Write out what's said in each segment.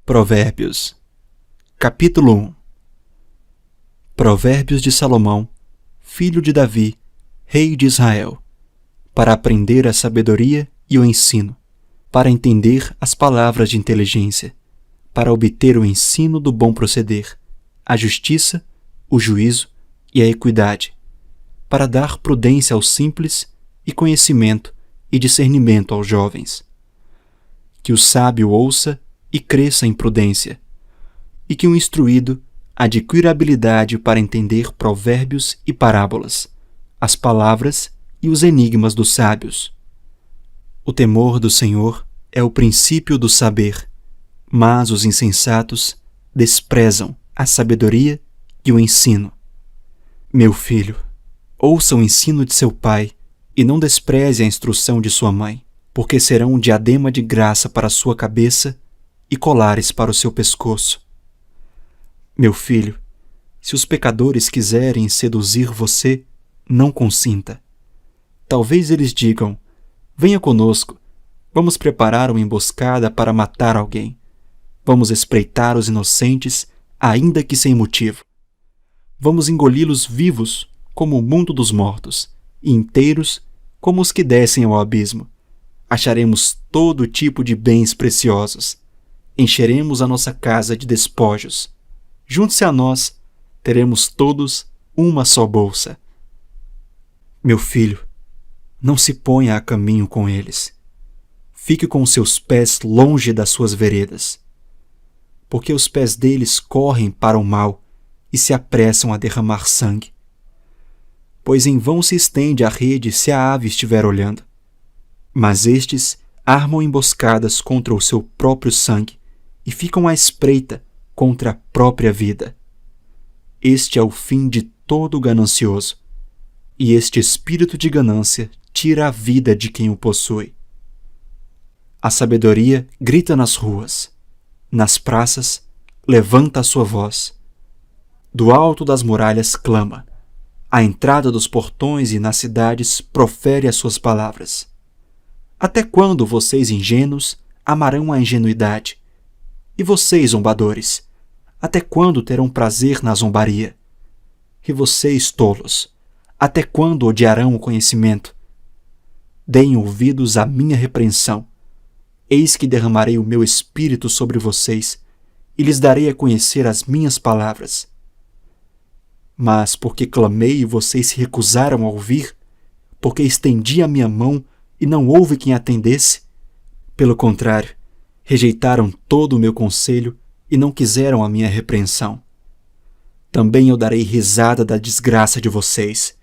Provérbios, capítulo 1. Provérbios de Salomão, filho de Davi, rei de Israel, para aprender a sabedoria e o ensino, para entender as palavras de inteligência, para obter o ensino do bom proceder, a justiça, o juízo e a equidade, para dar prudência aos simples e conhecimento e discernimento aos jovens. Que o sábio ouça e cresça em prudência, e que o instruído adquira habilidade para entender provérbios e parábolas, as palavras e os enigmas dos sábios. O temor do Senhor é o princípio do saber, mas os insensatos desprezam a sabedoria e o ensino. Meu filho, ouça o ensino de seu pai e não despreze a instrução de sua mãe, porque serão um diadema de graça para a sua cabeça e colares para o seu pescoço. Meu filho, se os pecadores quiserem seduzir você, não consinta. Talvez eles digam: venha conosco, vamos preparar uma emboscada para matar alguém. Vamos espreitar os inocentes, ainda que sem motivo. Vamos engoli-los vivos, como o mundo dos mortos, e inteiros, como os que descem ao abismo. Acharemos todo tipo de bens preciosos. Encheremos a nossa casa de despojos. Junte-se a nós, teremos todos uma só bolsa. Meu filho, não se ponha a caminho com eles. Fique com seus pés longe das suas veredas, porque os pés deles correm para o mal e se apressam a derramar sangue. Pois em vão se estende a rede se a ave estiver olhando. Mas estes armam emboscadas contra o seu próprio sangue e ficam à espreita contra a própria vida. Este é o fim de todo ganancioso, e este espírito de ganância tira a vida de quem o possui. A sabedoria grita nas ruas, nas praças levanta a sua voz. Do alto das muralhas clama, à entrada dos portões e nas cidades profere as suas palavras. Até quando vocês ingênuos amarão a ingenuidade? E vocês, zombadores, até quando terão prazer na zombaria? E vocês, tolos, até quando odiarão o conhecimento? Deem ouvidos à minha repreensão. Eis que derramarei o meu espírito sobre vocês e lhes darei a conhecer as minhas palavras. Mas porque clamei e vocês se recusaram a ouvir, porque estendi a minha mão e não houve quem atendesse, pelo contrário, rejeitaram todo o meu conselho e não quiseram a minha repreensão. Também eu darei risada da desgraça de vocês.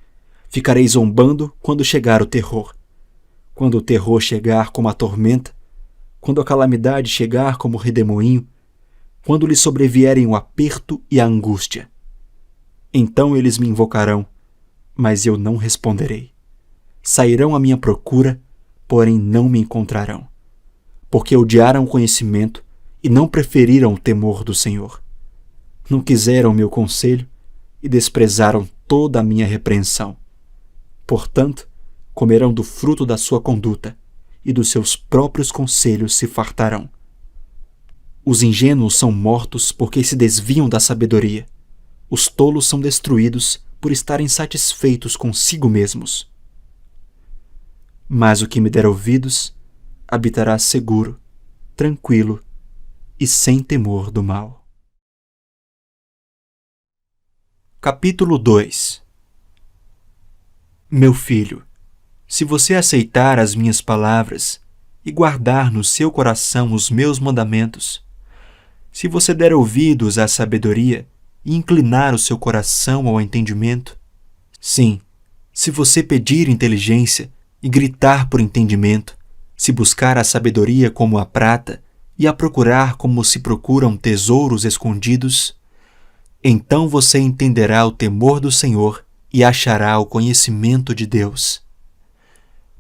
Ficarei zombando quando chegar o terror. Quando o terror chegar como a tormenta, quando a calamidade chegar como o redemoinho, quando lhes sobrevierem o aperto e a angústia. Então eles me invocarão, mas eu não responderei. Sairão à minha procura, porém não me encontrarão, porque odiaram o conhecimento e não preferiram o temor do Senhor. Não quiseram o meu conselho e desprezaram toda a minha repreensão. Portanto, comerão do fruto da sua conduta e dos seus próprios conselhos se fartarão. Os ingênuos são mortos porque se desviam da sabedoria. Os tolos são destruídos por estarem satisfeitos consigo mesmos. Mas o que me der ouvidos habitará seguro, tranquilo e sem temor do mal. Capítulo 2. Meu filho, se você aceitar as minhas palavras e guardar no seu coração os meus mandamentos, se você der ouvidos à sabedoria e inclinar o seu coração ao entendimento, sim, se você pedir inteligência e gritar por entendimento, se buscar a sabedoria como a prata e a procurar como se procuram tesouros escondidos, então você entenderá o temor do Senhor e achará o conhecimento de Deus.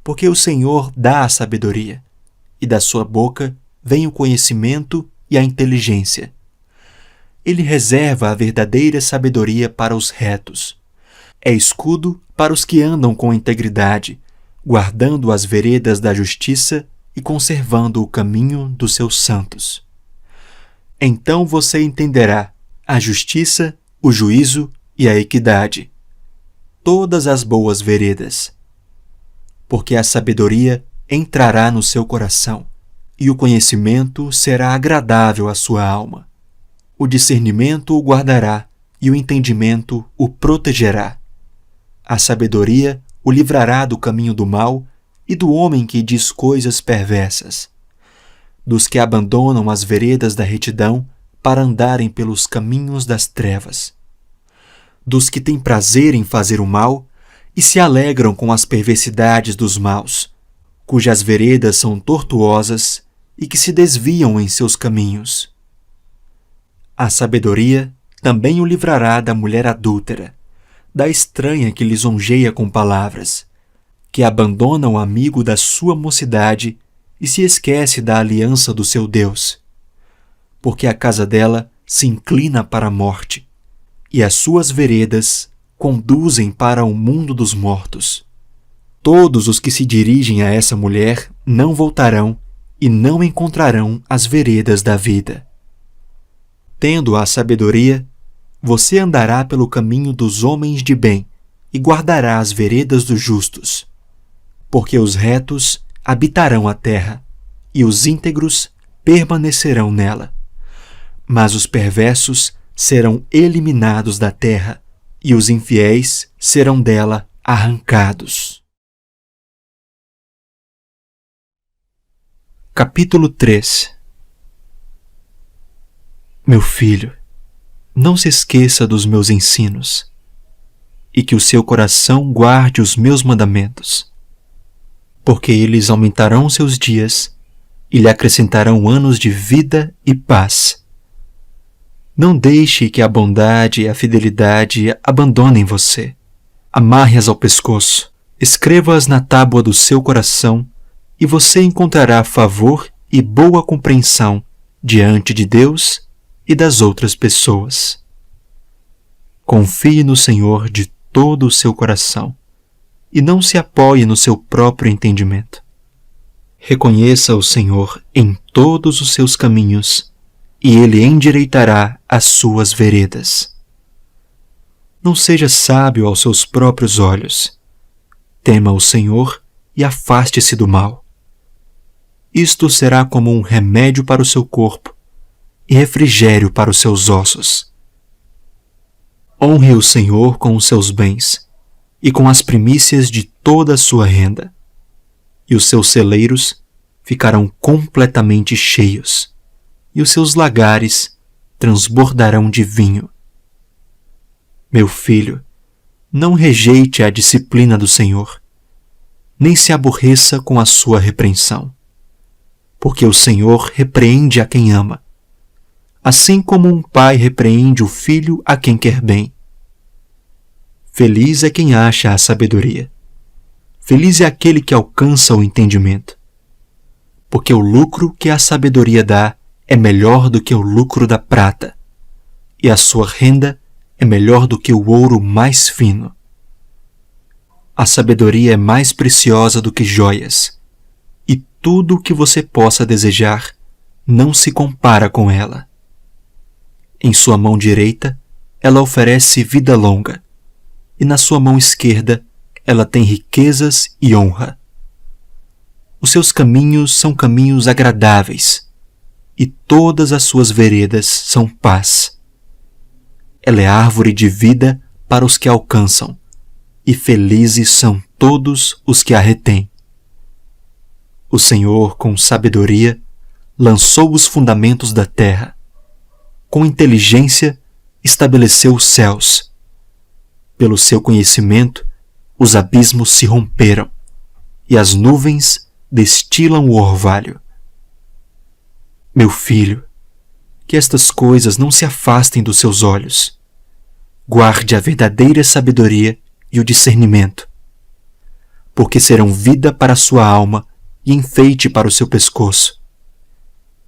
Porque o Senhor dá a sabedoria, e da sua boca vem o conhecimento e a inteligência. Ele reserva a verdadeira sabedoria para os retos. É escudo para os que andam com integridade, guardando as veredas da justiça e conservando o caminho dos seus santos. Então você entenderá a justiça, o juízo e a equidade, todas as boas veredas. Porque a sabedoria entrará no seu coração, e o conhecimento será agradável à sua alma. O discernimento o guardará, e o entendimento o protegerá. A sabedoria o livrará do caminho do mal e do homem que diz coisas perversas, dos que abandonam as veredas da retidão para andarem pelos caminhos das trevas, dos que têm prazer em fazer o mal e se alegram com as perversidades dos maus, cujas veredas são tortuosas e que se desviam em seus caminhos. A sabedoria também o livrará da mulher adúltera, da estranha que lisonjeia com palavras, que abandona o amigo da sua mocidade e se esquece da aliança do seu Deus, porque a casa dela se inclina para a morte, e as suas veredas conduzem para o mundo dos mortos. Todos os que se dirigem a essa mulher não voltarão e não encontrarão as veredas da vida. Tendo a sabedoria, você andará pelo caminho dos homens de bem e guardará as veredas dos justos, porque os retos habitarão a terra e os íntegros permanecerão nela. Mas os perversos serão eliminados da terra e os infiéis serão dela arrancados. Capítulo 3. Meu filho, não se esqueça dos meus ensinos, e que o seu coração guarde os meus mandamentos, porque eles aumentarão seus dias e lhe acrescentarão anos de vida e paz. Não deixe que a bondade e a fidelidade abandonem você. Amarre-as ao pescoço, escreva-as na tábua do seu coração, e você encontrará favor e boa compreensão diante de Deus e das outras pessoas. Confie no Senhor de todo o seu coração e não se apoie no seu próprio entendimento. Reconheça o Senhor em todos os seus caminhos e Ele endireitará as suas veredas. Não seja sábio aos seus próprios olhos. Tema o Senhor e afaste-se do mal. Isto será como um remédio para o seu corpo e refrigério para os seus ossos. Honre o Senhor com os seus bens e com as primícias de toda a sua renda, e os seus celeiros ficarão completamente cheios, e os seus lagares transbordarão de vinho. Meu filho, não rejeite a disciplina do Senhor, nem se aborreça com a sua repreensão, porque o Senhor repreende a quem ama, assim como um pai repreende o filho a quem quer bem. Feliz é quem acha a sabedoria. Feliz é aquele que alcança o entendimento. Porque o lucro que a sabedoria dá é melhor do que o lucro da prata, e a sua renda é melhor do que o ouro mais fino. A sabedoria é mais preciosa do que joias, e tudo o que você possa desejar não se compara com ela. Em sua mão direita, ela oferece vida longa, e na sua mão esquerda, ela tem riquezas e honra. Os seus caminhos são caminhos agradáveis, e todas as suas veredas são paz. Ela é árvore de vida para os que a alcançam, e felizes são todos os que a retêm. O Senhor, com sabedoria, lançou os fundamentos da terra. Com inteligência, estabeleceu os céus. Pelo seu conhecimento, os abismos se romperam, e as nuvens destilam o orvalho. Meu filho, que estas coisas não se afastem dos seus olhos. Guarde a verdadeira sabedoria e o discernimento, porque serão vida para a sua alma e enfeite para o seu pescoço.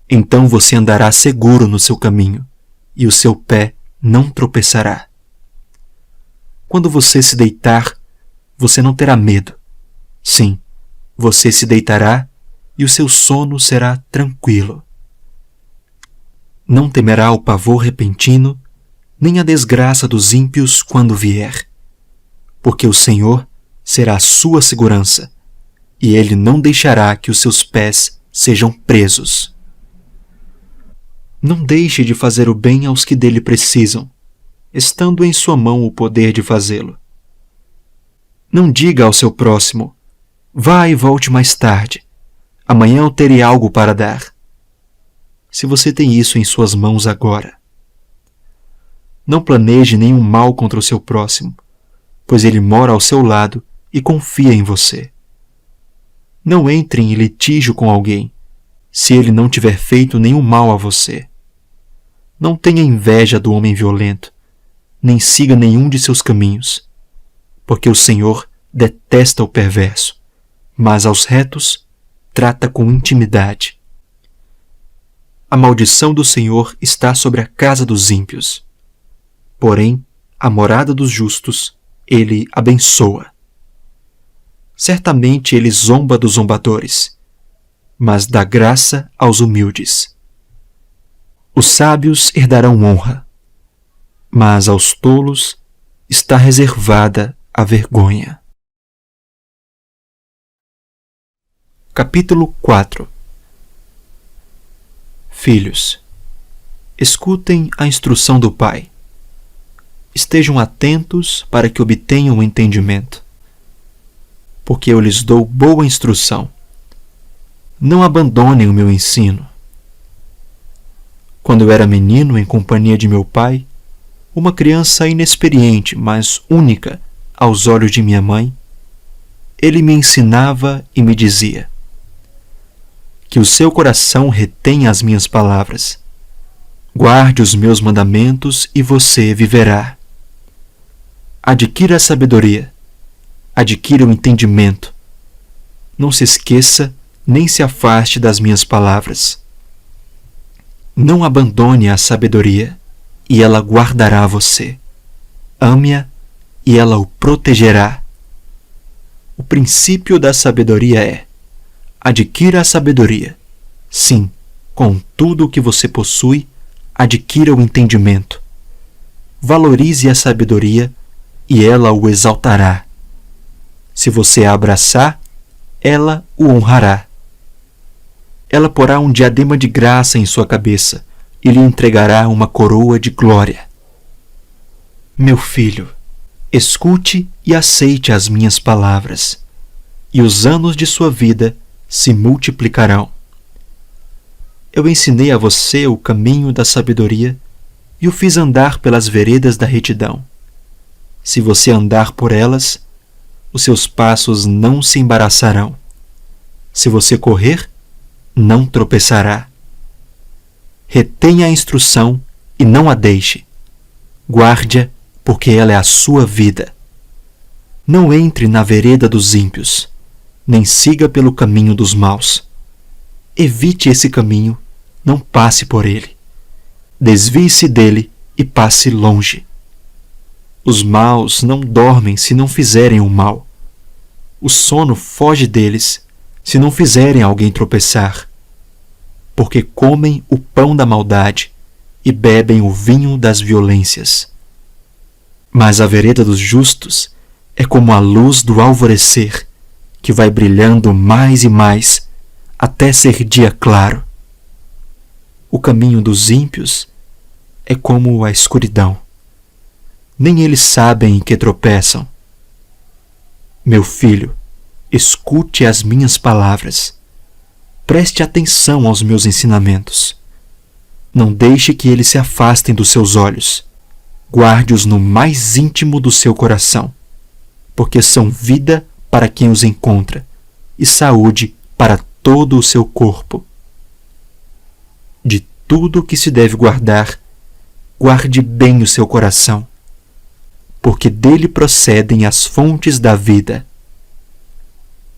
Então você andará seguro no seu caminho, e o seu pé não tropeçará. Quando você se deitar, você não terá medo. Sim, você se deitará e o seu sono será tranquilo. Não temerá o pavor repentino, nem a desgraça dos ímpios quando vier. Porque o Senhor será a sua segurança, e Ele não deixará que os seus pés sejam presos. Não deixe de fazer o bem aos que dele precisam, estando em sua mão o poder de fazê-lo. Não diga ao seu próximo: vá e volte mais tarde, amanhã eu terei algo para dar. Se você tem isso em suas mãos agora. Não planeje nenhum mal contra o seu próximo, pois ele mora ao seu lado e confia em você. Não entre em litígio com alguém, se ele não tiver feito nenhum mal a você. Não tenha inveja do homem violento, nem siga nenhum de seus caminhos, porque o Senhor detesta o perverso, mas aos retos trata com intimidade. A maldição do Senhor está sobre a casa dos ímpios, porém a morada dos justos Ele abençoa. Certamente Ele zomba dos zombadores, mas dá graça aos humildes. Os sábios herdarão honra, mas aos tolos está reservada a vergonha. Capítulo 4. Filhos, escutem a instrução do Pai. Estejam atentos para que obtenham o entendimento, porque eu lhes dou boa instrução. Não abandonem o meu ensino. Quando eu era menino em companhia de meu pai, uma criança inexperiente, mas única aos olhos de minha mãe, ele me ensinava e me dizia: que o seu coração retenha as minhas palavras. Guarde os meus mandamentos e você viverá. Adquira a sabedoria. Adquira o entendimento. Não se esqueça nem se afaste das minhas palavras. Não abandone a sabedoria, e ela guardará você. Ame-a, e ela o protegerá. O princípio da sabedoria é: adquira a sabedoria. Sim, com tudo o que você possui, adquira o entendimento. Valorize a sabedoria, e ela o exaltará. Se você a abraçar, ela o honrará. Ela porá um diadema de graça em sua cabeça e lhe entregará uma coroa de glória. Meu filho, escute e aceite as minhas palavras, e os anos de sua vida se multiplicarão. Eu ensinei a você o caminho da sabedoria e o fiz andar pelas veredas da retidão. Se você andar por elas, os seus passos não se embaraçarão. Se você correr, não tropeçará. Retenha a instrução e não a deixe. Guarde-a, porque ela é a sua vida. Não entre na vereda dos ímpios, nem siga pelo caminho dos maus. Evite esse caminho, não passe por ele. Desvie-se dele e passe longe. Os maus não dormem se não fizerem o mal. O sono foge deles se não fizerem alguém tropeçar. Porque comem o pão da maldade e bebem o vinho das violências. Mas a vereda dos justos é como a luz do alvorecer, que vai brilhando mais e mais até ser dia claro. O caminho dos ímpios é como a escuridão. Nem eles sabem em que tropeçam. Meu filho, escute as minhas palavras. Preste atenção aos meus ensinamentos. Não deixe que eles se afastem dos seus olhos. Guarde-os no mais íntimo do seu coração, porque são vida para quem os encontra e saúde para todo o seu corpo. De tudo o que se deve guardar, guarde bem o seu coração, porque dele procedem as fontes da vida.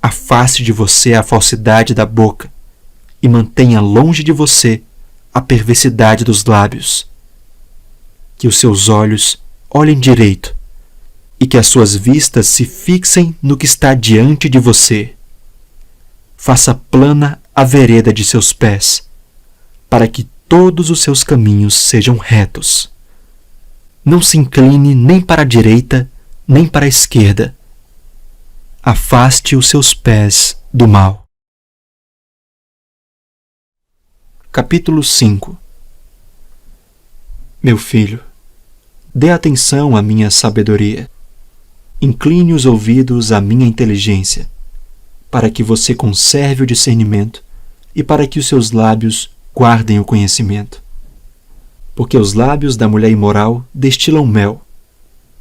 Afaste de você a falsidade da boca e mantenha longe de você a perversidade dos lábios. Que os seus olhos olhem direito e que as suas vistas se fixem no que está diante de você. Faça plana a vereda de seus pés, para que todos os seus caminhos sejam retos. Não se incline nem para a direita, nem para a esquerda. Afaste os seus pés do mal. Capítulo 5. Meu filho, dê atenção à minha sabedoria. Incline os ouvidos à minha inteligência, para que você conserve o discernimento e para que os seus lábios guardem o conhecimento. Porque os lábios da mulher imoral destilam mel,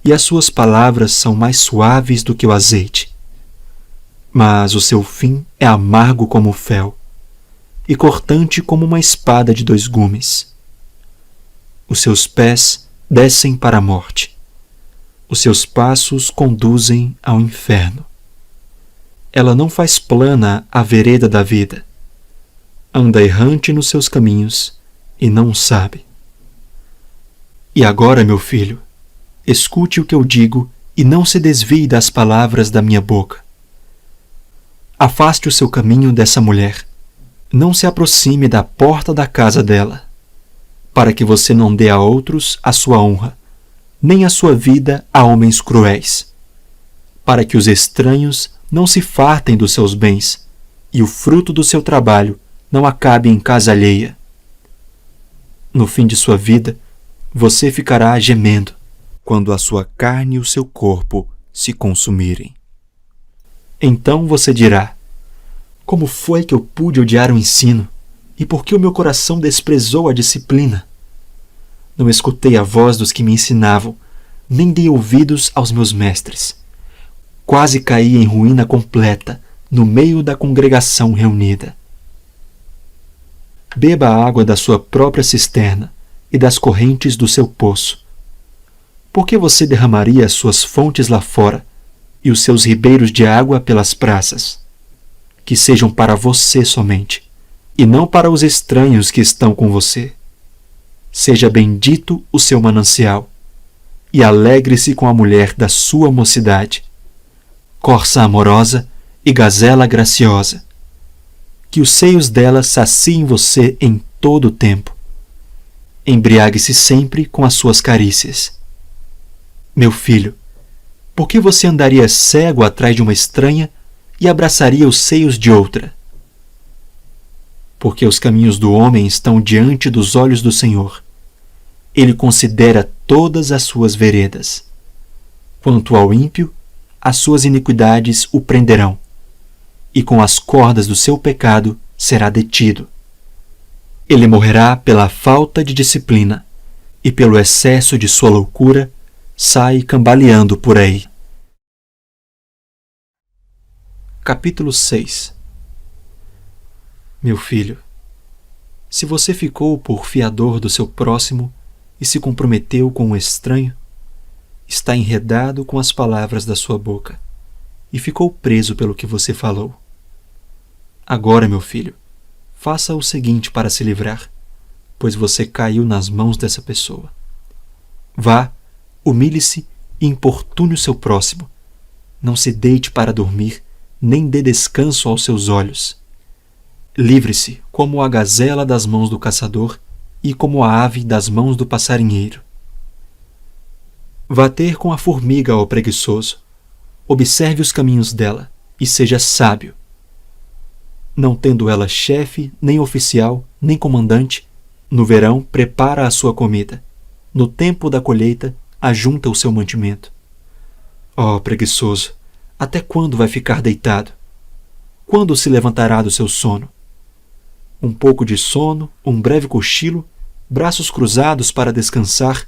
e as suas palavras são mais suaves do que o azeite. Mas o seu fim é amargo como o fel, e cortante como uma espada de 2 gumes. Os seus pés descem para a morte. Os seus passos conduzem ao inferno. Ela não faz plana a vereda da vida. Anda errante nos seus caminhos e não sabe. E agora, meu filho, escute o que eu digo e não se desvie das palavras da minha boca. Afaste o seu caminho dessa mulher. Não se aproxime da porta da casa dela, para que você não dê a outros a sua honra, nem a sua vida a homens cruéis, para que os estranhos não se fartem dos seus bens, e o fruto do seu trabalho não acabe em casa alheia. No fim de sua vida, você ficará gemendo, quando a sua carne e o seu corpo se consumirem. Então você dirá: como foi que eu pude odiar o ensino? E por que o meu coração desprezou a disciplina? Não escutei a voz dos que me ensinavam, nem dei ouvidos aos meus mestres. Quase caí em ruína completa, no meio da congregação reunida. Beba a água da sua própria cisterna e das correntes do seu poço. Por que você derramaria as suas fontes lá fora e os seus ribeiros de água pelas praças? Que sejam para você somente, e não para os estranhos que estão com você. Seja bendito o seu manancial, e alegre-se com a mulher da sua mocidade, corça amorosa e gazela graciosa. Que os seios dela saciem você em todo o tempo. Embriague-se sempre com as suas carícias. Meu filho, por que você andaria cego atrás de uma estranha e abraçaria os seios de outra? Porque os caminhos do homem estão diante dos olhos do Senhor. Ele considera todas as suas veredas. Quanto ao ímpio, as suas iniquidades o prenderão, e com as cordas do seu pecado será detido. Ele morrerá pela falta de disciplina, e pelo excesso de sua loucura sai cambaleando por aí. Capítulo 6. Meu filho, se você ficou por fiador do seu próximo e se comprometeu com um estranho, está enredado com as palavras da sua boca e ficou preso pelo que você falou. Agora, meu filho, faça o seguinte para se livrar, pois você caiu nas mãos dessa pessoa. Vá, humilhe-se e importune o seu próximo. Não se deite para dormir, nem dê descanso aos seus olhos. Livre-se como a gazela das mãos do caçador e como a ave das mãos do passarinheiro. Vá ter com a formiga, ó preguiçoso. Observe os caminhos dela e seja sábio. Não tendo ela chefe, nem oficial, nem comandante, no verão prepara a sua comida. No tempo da colheita, ajunta o seu mantimento. Ó preguiçoso, até quando vai ficar deitado? Quando se levantará do seu sono? Um pouco de sono, um breve cochilo, braços cruzados para descansar,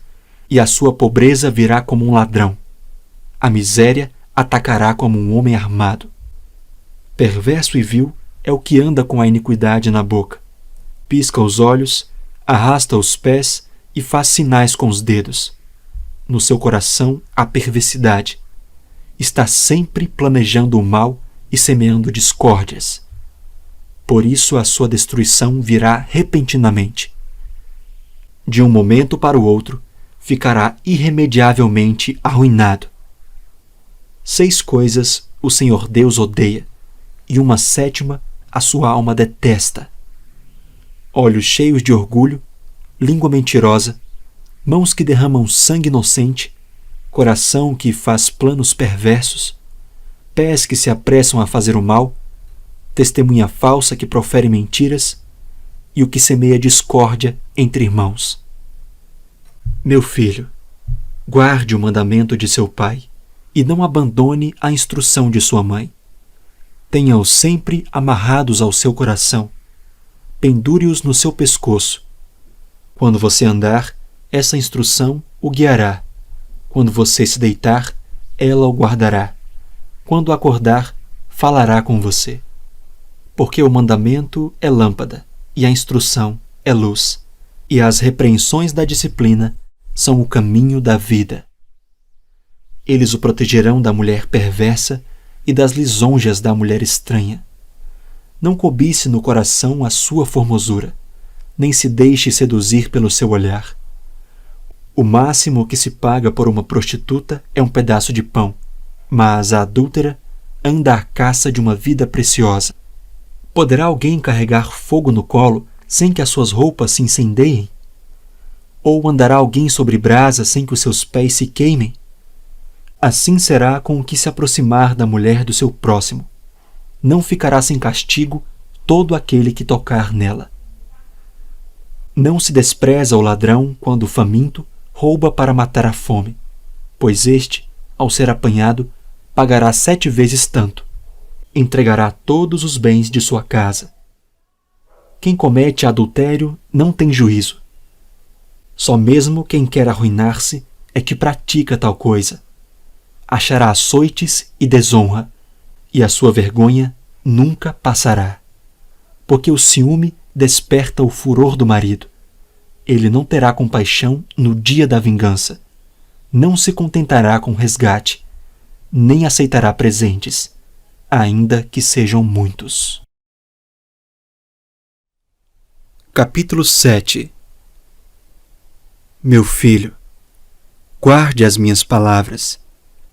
e a sua pobreza virá como um ladrão. A miséria atacará como um homem armado. Perverso e vil é o que anda com a iniquidade na boca. Pisca os olhos, arrasta os pés e faz sinais com os dedos. No seu coração há perversidade. Está sempre planejando o mal e semeando discórdias. Por isso a sua destruição virá repentinamente. De um momento para o outro, ficará irremediavelmente arruinado. 6 coisas o Senhor Deus odeia, e uma 7ª a sua alma detesta: olhos cheios de orgulho língua mentirosa, mãos que derramam sangue inocente, coração que faz planos perversos, pés que se apressam a fazer o mal, testemunha falsa que profere mentiras e o que semeia discórdia entre irmãos. Meu filho, guarde o mandamento de seu pai e não abandone a instrução de sua mãe. Tenha-os sempre amarrados ao seu coração. Pendure-os no seu pescoço. Quando você andar, essa instrução o guiará. Quando você se deitar, ela o guardará. Quando acordar, falará com você. Porque o mandamento é lâmpada, e a instrução é luz, e as repreensões da disciplina são o caminho da vida. Eles o protegerão da mulher perversa e das lisonjas da mulher estranha. Não cobice no coração a sua formosura, nem se deixe seduzir pelo seu olhar. O máximo que se paga por uma prostituta é um pedaço de pão, mas a adúltera anda à caça de uma vida preciosa. Poderá alguém carregar fogo no colo sem que as suas roupas se incendeiem? Ou andará alguém sobre brasa sem que os seus pés se queimem? Assim será com o que se aproximar da mulher do seu próximo. Não ficará sem castigo todo aquele que tocar nela. Não se despreza o ladrão quando, faminto, rouba para matar a fome, pois este, ao ser apanhado, pagará 7 vezes tanto. Entregará todos os bens de sua casa. Quem comete adultério não tem juízo. Só mesmo quem quer arruinar-se é que pratica tal coisa. Achará açoites e desonra, e a sua vergonha nunca passará. Porque o ciúme desperta o furor do marido. Ele não terá compaixão no dia da vingança. Não se contentará com resgate, nem aceitará presentes, ainda que sejam muitos. Capítulo 7. Meu filho, guarde as minhas palavras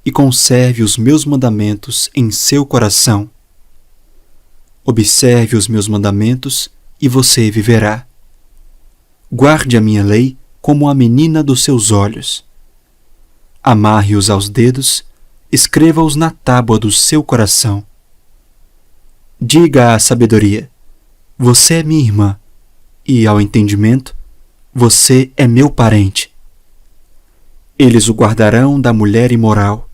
e conserve os meus mandamentos em seu coração. Observe os meus mandamentos e você viverá. Guarde a minha lei como a menina dos seus olhos. Amarre-os aos dedos, escreva-os na tábua do seu coração. Diga à sabedoria: você é minha irmã, e ao entendimento: você é meu parente. Eles o guardarão da mulher imoral,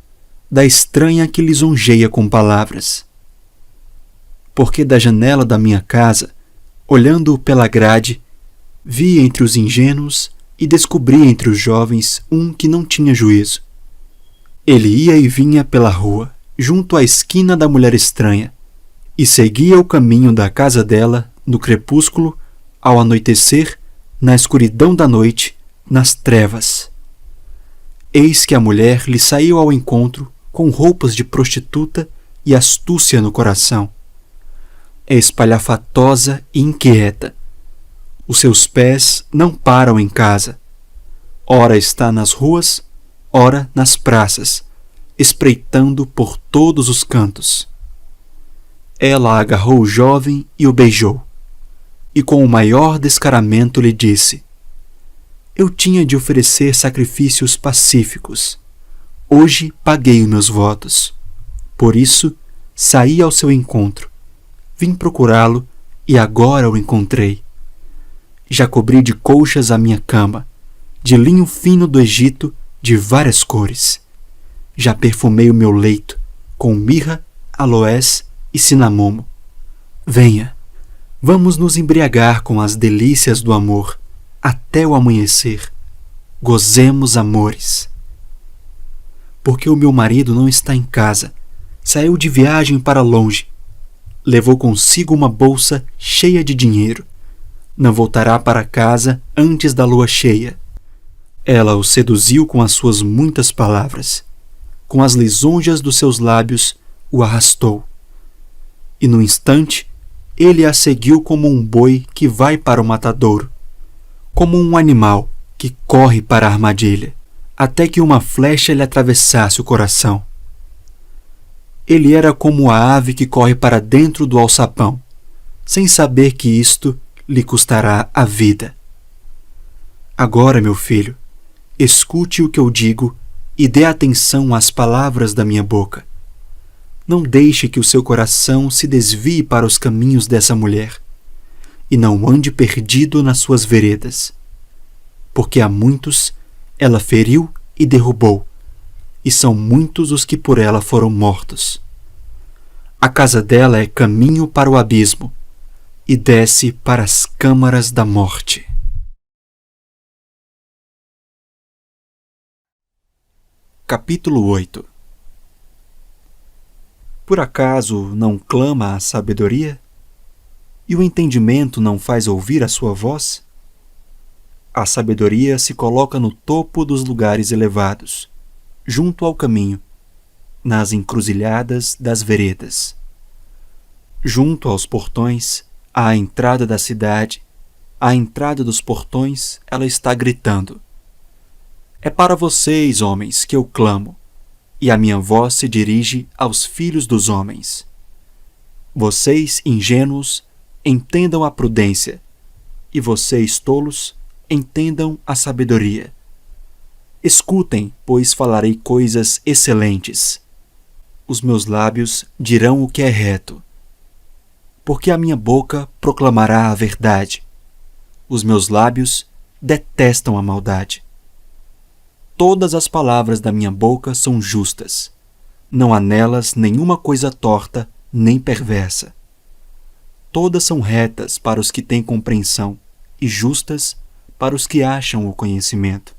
da estranha que lisonjeia com palavras. Porque da janela da minha casa, olhando pela grade, vi entre os ingênuos e descobri entre os jovens um que não tinha juízo. Ele ia e vinha pela rua, junto à esquina da mulher estranha, e seguia o caminho da casa dela, no crepúsculo, ao anoitecer, na escuridão da noite, nas trevas. Eis que a mulher lhe saiu ao encontro com roupas de prostituta e astúcia no coração. É espalhafatosa e inquieta. Os seus pés não param em casa. Ora está nas ruas, ora nas praças, espreitando por todos os cantos. Ela agarrou o jovem e o beijou, e com o maior descaramento lhe disse: eu tinha de oferecer sacrifícios pacíficos. Hoje paguei os meus votos. Por isso, saí ao seu encontro. Vim procurá-lo e agora o encontrei. Já cobri de colchas a minha cama, de linho fino do Egito, de várias cores. Já perfumei o meu leito com mirra, aloés e cinamomo. Venha, vamos nos embriagar com as delícias do amor, até o amanhecer. Gozemos amores. Porque o meu marido não está em casa, saiu de viagem para longe. Levou consigo uma bolsa cheia de dinheiro. Não voltará para casa antes da lua cheia. Ela o seduziu com as suas muitas palavras. Com as lisonjas dos seus lábios, o arrastou. E no instante, ele a seguiu como um boi que vai para o matadouro, como um animal que corre para a armadilha, até que uma flecha lhe atravessasse o coração. Ele era como a ave que corre para dentro do alçapão, sem saber que isto lhe custará a vida. Agora, meu filho, escute o que eu digo e dê atenção às palavras da minha boca. Não deixe que o seu coração se desvie para os caminhos dessa mulher, e não ande perdido nas suas veredas. Porque a muitos ela feriu e derrubou, e são muitos os que por ela foram mortos. A casa dela é caminho para o abismo, e desce para as câmaras da morte. Capítulo 8. Por acaso não clama a sabedoria? E o entendimento não faz ouvir a sua voz? A sabedoria se coloca no topo dos lugares elevados, junto ao caminho, nas encruzilhadas das veredas. Junto aos portões, à entrada da cidade, à entrada dos portões, ela está gritando: é para vocês, homens, que eu clamo, e a minha voz se dirige aos filhos dos homens. Vocês, ingênuos, entendam a prudência, e vocês, tolos, entendam a sabedoria. Escutem, pois falarei coisas excelentes. Os meus lábios dirão o que é reto. Porque a minha boca proclamará a verdade. Os meus lábios detestam a maldade. Todas as palavras da minha boca são justas. Não há nelas nenhuma coisa torta nem perversa. Todas são retas para os que têm compreensão e justas para os que acham o conhecimento.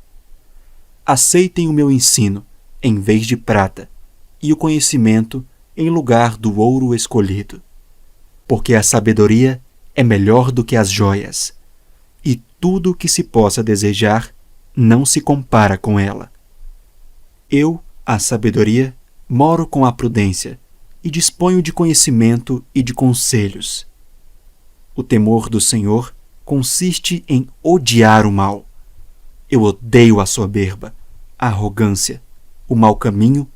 Aceitem o meu ensino em vez de prata e o conhecimento em lugar do ouro escolhido. Porque a sabedoria é melhor do que as joias, e tudo o que se possa desejar não se compara com ela. Eu, a sabedoria, moro com a prudência e disponho de conhecimento e de conselhos. O temor do Senhor consiste em odiar o mal. Eu odeio a soberba, a arrogância, o mau caminho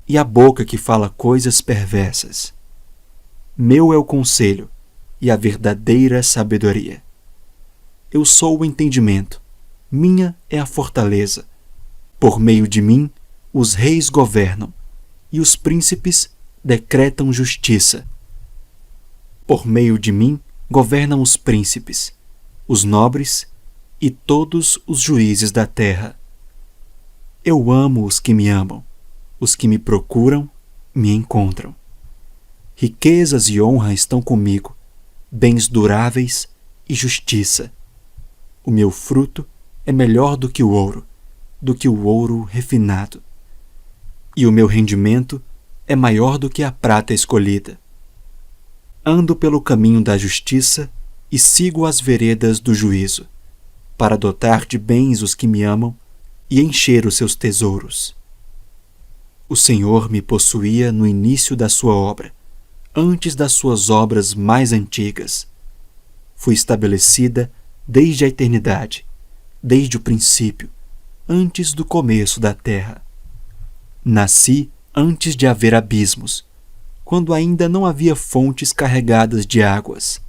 e a boca que fala coisas perversas. Meu é o conselho e a verdadeira sabedoria. Eu sou o entendimento, minha é a fortaleza. Por meio de mim, os reis governam, e os príncipes decretam justiça. Por meio de mim, governam os príncipes, os nobres e todos os juízes da terra. Eu amo os que me amam, os que me procuram, me encontram. Riquezas e honra estão comigo, bens duráveis e justiça. O meu fruto é melhor do que o ouro refinado. E o meu rendimento é maior do que a prata escolhida. Ando pelo caminho da justiça e sigo as veredas do juízo, para dotar de bens os que me amam e encher os seus tesouros. O Senhor me possuía no início da sua obra, antes das suas obras mais antigas. Fui estabelecida desde a eternidade, desde o princípio, antes do começo da terra. Nasci antes de haver abismos, quando ainda não havia fontes carregadas de águas.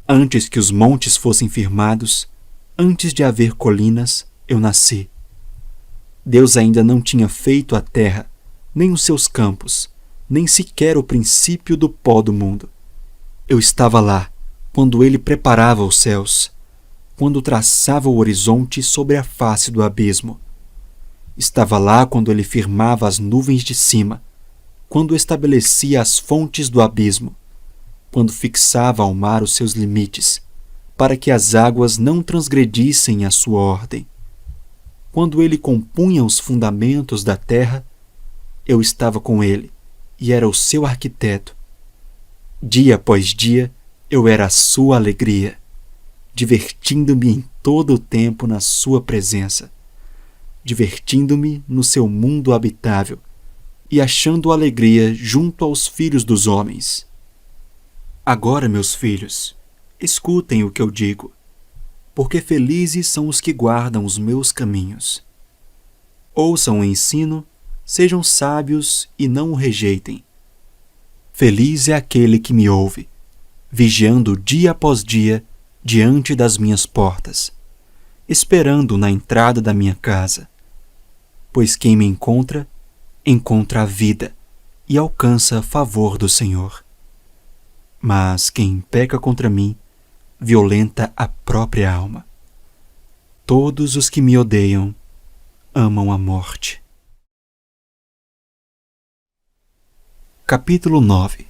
Antes que os montes fossem firmados, antes de haver colinas, eu nasci. Deus ainda não tinha feito a terra, nem os seus campos, nem sequer o princípio do pó do mundo. Eu estava lá, quando ele preparava os céus, quando traçava o horizonte sobre a face do abismo. Estava lá quando ele firmava as nuvens de cima, quando estabelecia as fontes do abismo, quando fixava ao mar os seus limites, para que as águas não transgredissem a sua ordem. Quando ele compunha os fundamentos da terra, eu estava com ele, e era o seu arquiteto. Dia após dia, eu era a sua alegria, divertindo-me em todo o tempo na sua presença, divertindo-me no seu mundo habitável e achando alegria junto aos filhos dos homens. Agora, meus filhos, escutem o que eu digo, porque felizes são os que guardam os meus caminhos. Ouçam o ensino, sejam sábios e não o rejeitem. Feliz é aquele que me ouve, vigiando dia após dia diante das minhas portas, esperando na entrada da minha casa. Pois quem me encontra, encontra a vida e alcança favor do Senhor. Mas quem peca contra mim, violenta a própria alma. Todos os que me odeiam amam a morte. Capítulo 9.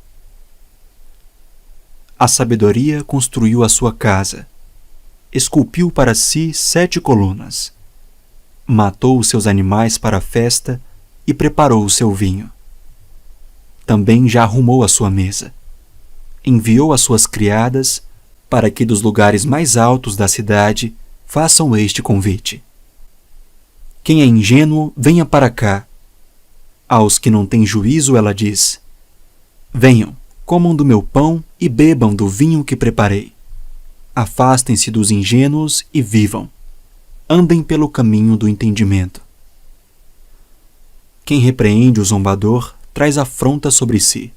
A sabedoria construiu a sua casa, esculpiu para si 7 colunas, matou os seus animais para a festa e preparou o seu vinho. Também já arrumou a sua mesa, enviou as suas criadas para que dos lugares mais altos da cidade façam este convite. Quem é ingênuo, venha para cá. Aos que não têm juízo, ela diz: venham, comam do meu pão e bebam do vinho que preparei. Afastem-se dos ingênuos e vivam. Andem pelo caminho do entendimento. Quem repreende o zombador traz afronta sobre si,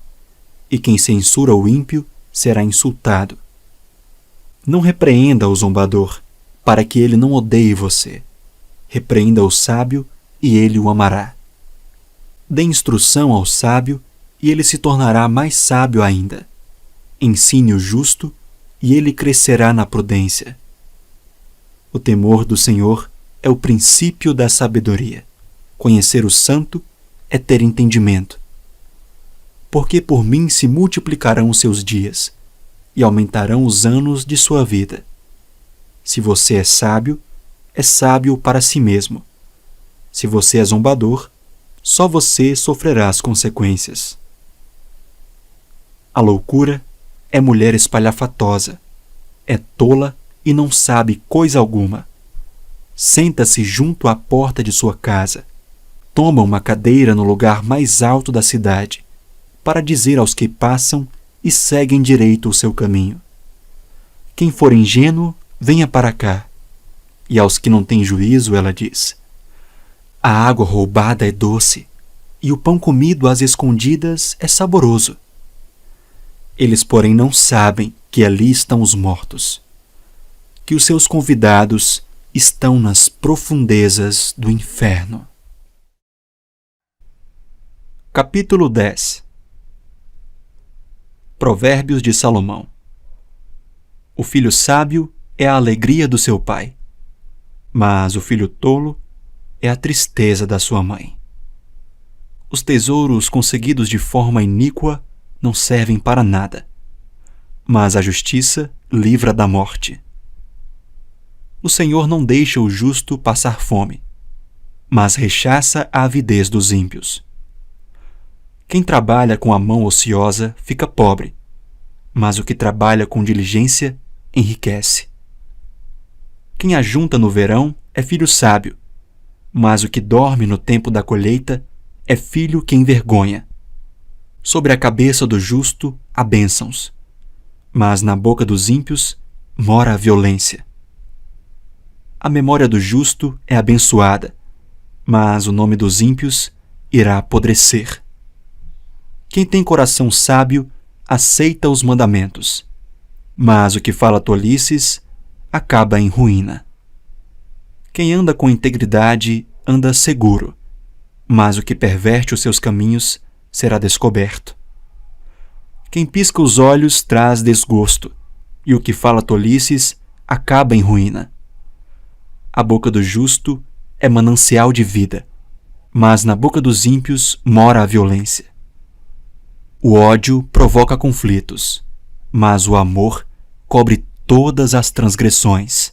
e quem censura o ímpio será insultado. Não repreenda o zombador, para que ele não odeie você. Repreenda o sábio, e ele o amará. Dê instrução ao sábio, e ele se tornará mais sábio ainda. Ensine o justo, e ele crescerá na prudência. O temor do Senhor é o princípio da sabedoria. Conhecer o santo é ter entendimento. Porque por mim se multiplicarão os seus dias, e aumentarão os anos de sua vida. Se você é sábio para si mesmo. Se você é zombador, só você sofrerá as consequências. A loucura é mulher espalhafatosa, é tola e não sabe coisa alguma. Senta-se junto à porta de sua casa, toma uma cadeira no lugar mais alto da cidade, para dizer aos que passam e seguem direito o seu caminho: quem for ingênuo, venha para cá. E aos que não têm juízo, ela diz: a água roubada é doce, e o pão comido às escondidas é saboroso. Eles, porém, não sabem que ali estão os mortos, que os seus convidados estão nas profundezas do inferno. Capítulo 10. Provérbios de Salomão. O filho sábio é a alegria do seu pai, mas o filho tolo é a tristeza da sua mãe. Os tesouros conseguidos de forma iníqua não servem para nada, mas a justiça livra da morte. O Senhor não deixa o justo passar fome, mas rechaça a avidez dos ímpios. Quem trabalha com a mão ociosa fica pobre, mas o que trabalha com diligência enriquece. Quem ajunta no verão é filho sábio, mas o que dorme no tempo da colheita é filho que envergonha. Sobre a cabeça do justo há bênçãos, mas na boca dos ímpios mora a violência. A memória do justo é abençoada, mas o nome dos ímpios irá apodrecer. Quem tem coração sábio aceita os mandamentos, mas o que fala tolices acaba em ruína. Quem anda com integridade anda seguro, mas o que perverte os seus caminhos será descoberto. Quem pisca os olhos traz desgosto, e o que fala tolices acaba em ruína. A boca do justo é manancial de vida, mas na boca dos ímpios mora a violência. O ódio provoca conflitos, mas o amor cobre todas as transgressões.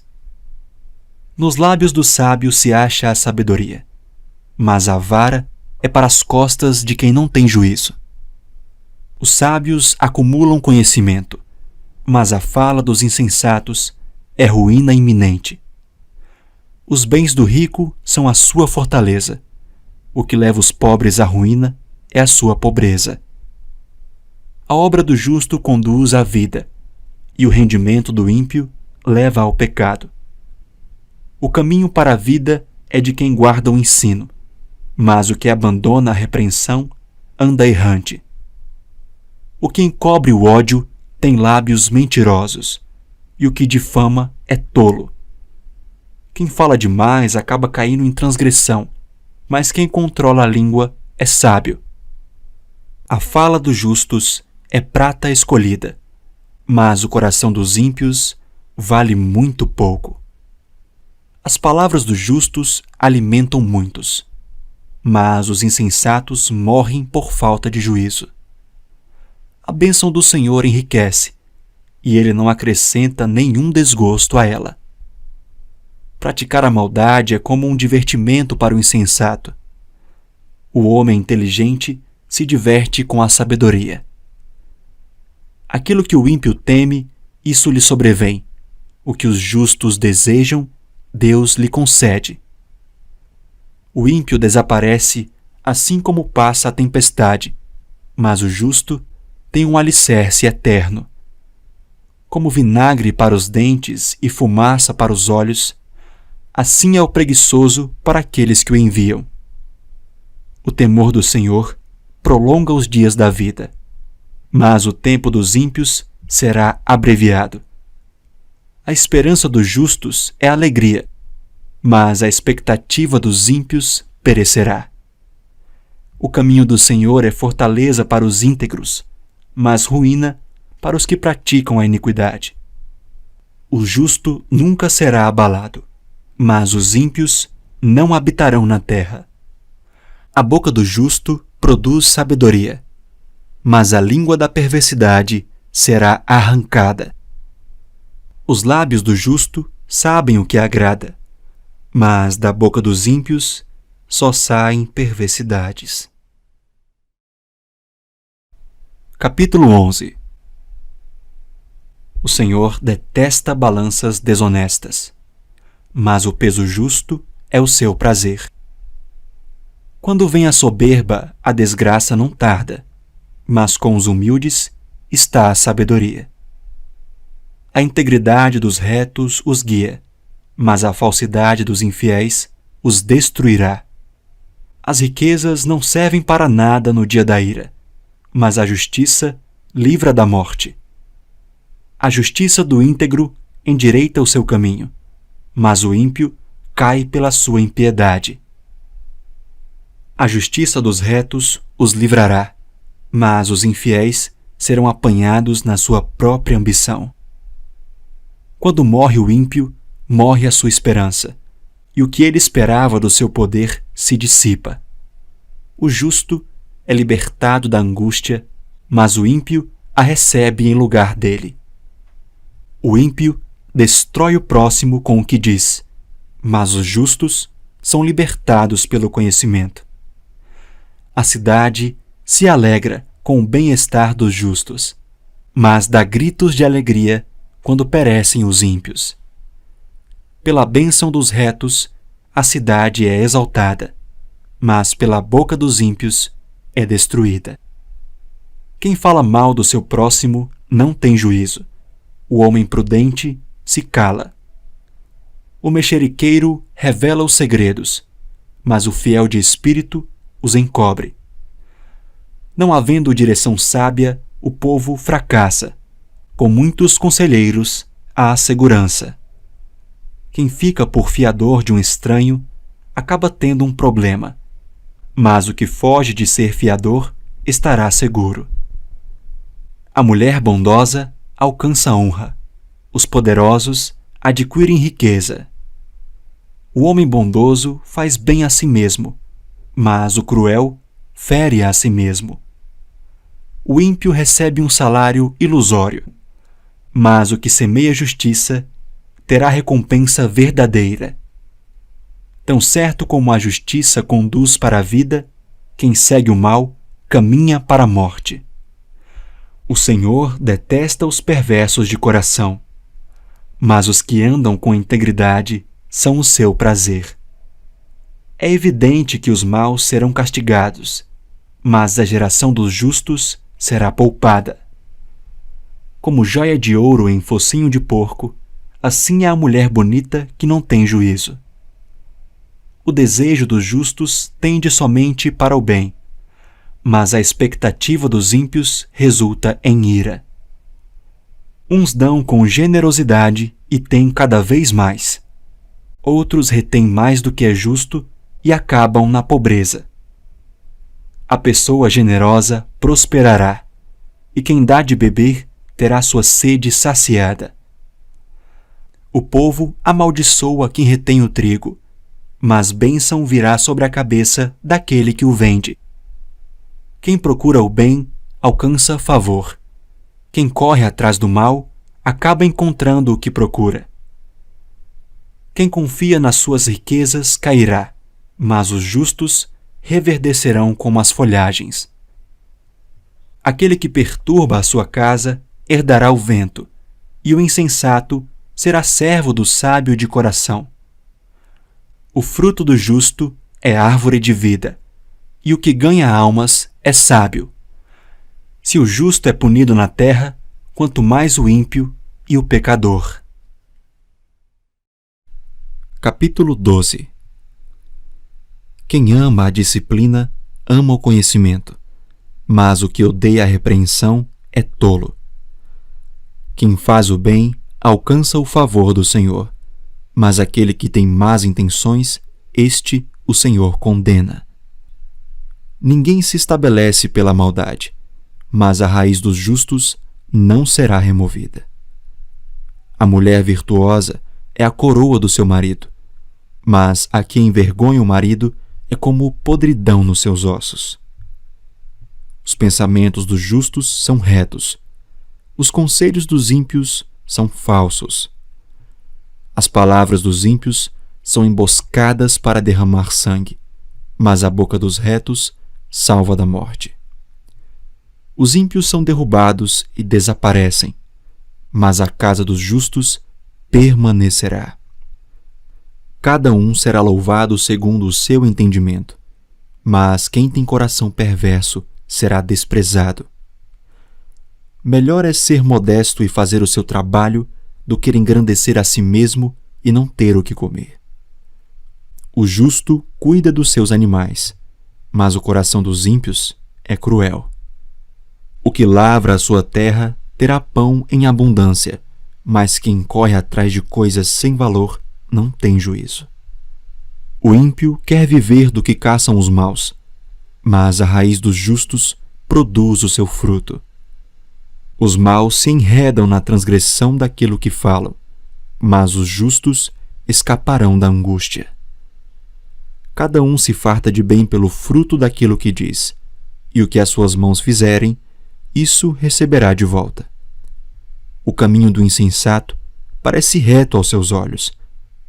Nos lábios do sábio se acha a sabedoria, mas a vara é para as costas de quem não tem juízo. Os sábios acumulam conhecimento, mas a fala dos insensatos é ruína iminente. Os bens do rico são a sua fortaleza. O que leva os pobres à ruína é a sua pobreza. A obra do justo conduz à vida, e o rendimento do ímpio leva ao pecado. O caminho para a vida é de quem guarda o ensino, mas o que abandona a repreensão anda errante. O que encobre o ódio tem lábios mentirosos, e o que difama é tolo. Quem fala demais acaba caindo em transgressão, mas quem controla a língua é sábio. A fala dos justos é prata escolhida, mas o coração dos ímpios vale muito pouco. As palavras dos justos alimentam muitos, mas os insensatos morrem por falta de juízo. A bênção do Senhor enriquece, e ele não acrescenta nenhum desgosto a ela. Praticar a maldade é como um divertimento para o insensato. O homem inteligente se diverte com a sabedoria. Aquilo que o ímpio teme, isso lhe sobrevém. O que os justos desejam, Deus lhe concede. O ímpio desaparece assim como passa a tempestade, mas o justo tem um alicerce eterno. Como vinagre para os dentes e fumaça para os olhos, assim é o preguiçoso para aqueles que o enviam. O temor do Senhor prolonga os dias da vida, mas o tempo dos ímpios será abreviado. A esperança dos justos é alegria, mas a expectativa dos ímpios perecerá. O caminho do Senhor é fortaleza para os íntegros, mas ruína para os que praticam a iniquidade. O justo nunca será abalado, mas os ímpios não habitarão na terra. A boca do justo produz sabedoria, mas a língua da perversidade será arrancada. Os lábios do justo sabem o que agrada, mas da boca dos ímpios só saem perversidades. Capítulo 11. O Senhor detesta balanças desonestas, mas o peso justo é o seu prazer. Quando vem a soberba, a desgraça não tarda, mas com os humildes está a sabedoria. A integridade dos retos os guia, mas a falsidade dos infiéis os destruirá. As riquezas não servem para nada no dia da ira, mas a justiça livra da morte. A justiça do íntegro endireita o seu caminho, mas o ímpio cai pela sua impiedade. A justiça dos retos os livrará, mas os infiéis serão apanhados na sua própria ambição. Quando morre o ímpio, morre a sua esperança, e o que ele esperava do seu poder se dissipa. O justo é libertado da angústia, mas o ímpio a recebe em lugar dele. O ímpio destrói o próximo com o que diz, mas os justos são libertados pelo conhecimento. A cidade se alegra com o bem-estar dos justos, mas dá gritos de alegria quando perecem os ímpios. Pela bênção dos retos, a cidade é exaltada, mas pela boca dos ímpios é destruída. Quem fala mal do seu próximo não tem juízo. O homem prudente se cala. O mexeriqueiro revela os segredos, mas o fiel de espírito os encobre. Não havendo direção sábia, o povo fracassa. Com muitos conselheiros, há segurança. Quem fica por fiador de um estranho acaba tendo um problema, mas o que foge de ser fiador estará seguro. A mulher bondosa alcança honra, os poderosos adquirem riqueza. O homem bondoso faz bem a si mesmo, mas o cruel fere a si mesmo. O ímpio recebe um salário ilusório, mas o que semeia justiça terá recompensa verdadeira. Tão certo como a justiça conduz para a vida, quem segue o mal caminha para a morte. O Senhor detesta os perversos de coração, mas os que andam com integridade são o seu prazer. É evidente que os maus serão castigados, mas a geração dos justos será poupada. Como joia de ouro em focinho de porco, assim é a mulher bonita que não tem juízo. O desejo dos justos tende somente para o bem, mas a expectativa dos ímpios resulta em ira. Uns dão com generosidade e têm cada vez mais. Outros retêm mais do que é justo e acabam na pobreza. A pessoa generosa prosperará, e quem dá de beber terá sua sede saciada. O povo amaldiçoa quem retém o trigo, mas bênção virá sobre a cabeça daquele que o vende. Quem procura o bem alcança favor. Quem corre atrás do mal acaba encontrando o que procura. Quem confia nas suas riquezas cairá, mas os justos reverdecerão como as folhagens. Aquele que perturba a sua casa herdará o vento, e o insensato será servo do sábio de coração. O fruto do justo é árvore de vida, e o que ganha almas é sábio. Se o justo é punido na terra, quanto mais o ímpio e o pecador. Capítulo 12. Quem ama a disciplina, ama o conhecimento, mas o que odeia a repreensão é tolo. Quem faz o bem alcança o favor do Senhor, mas aquele que tem más intenções, este o Senhor condena. Ninguém se estabelece pela maldade, mas a raiz dos justos não será removida. A mulher virtuosa é a coroa do seu marido, mas a que envergonha o marido é como podridão nos seus ossos. Os pensamentos dos justos são retos, os conselhos dos ímpios são falsos. As palavras dos ímpios são emboscadas para derramar sangue, mas a boca dos retos salva da morte. Os ímpios são derrubados e desaparecem, mas a casa dos justos permanecerá. Cada um será louvado segundo o seu entendimento, mas quem tem coração perverso será desprezado. Melhor é ser modesto e fazer o seu trabalho do que engrandecer a si mesmo e não ter o que comer. O justo cuida dos seus animais, mas o coração dos ímpios é cruel. O que lavra a sua terra terá pão em abundância, mas quem corre atrás de coisas sem valor não tem juízo. O ímpio quer viver do que caçam os maus, mas a raiz dos justos produz o seu fruto. Os maus se enredam na transgressão daquilo que falam, mas os justos escaparão da angústia. Cada um se farta de bem pelo fruto daquilo que diz, e o que as suas mãos fizerem, isso receberá de volta. O caminho do insensato parece reto aos seus olhos,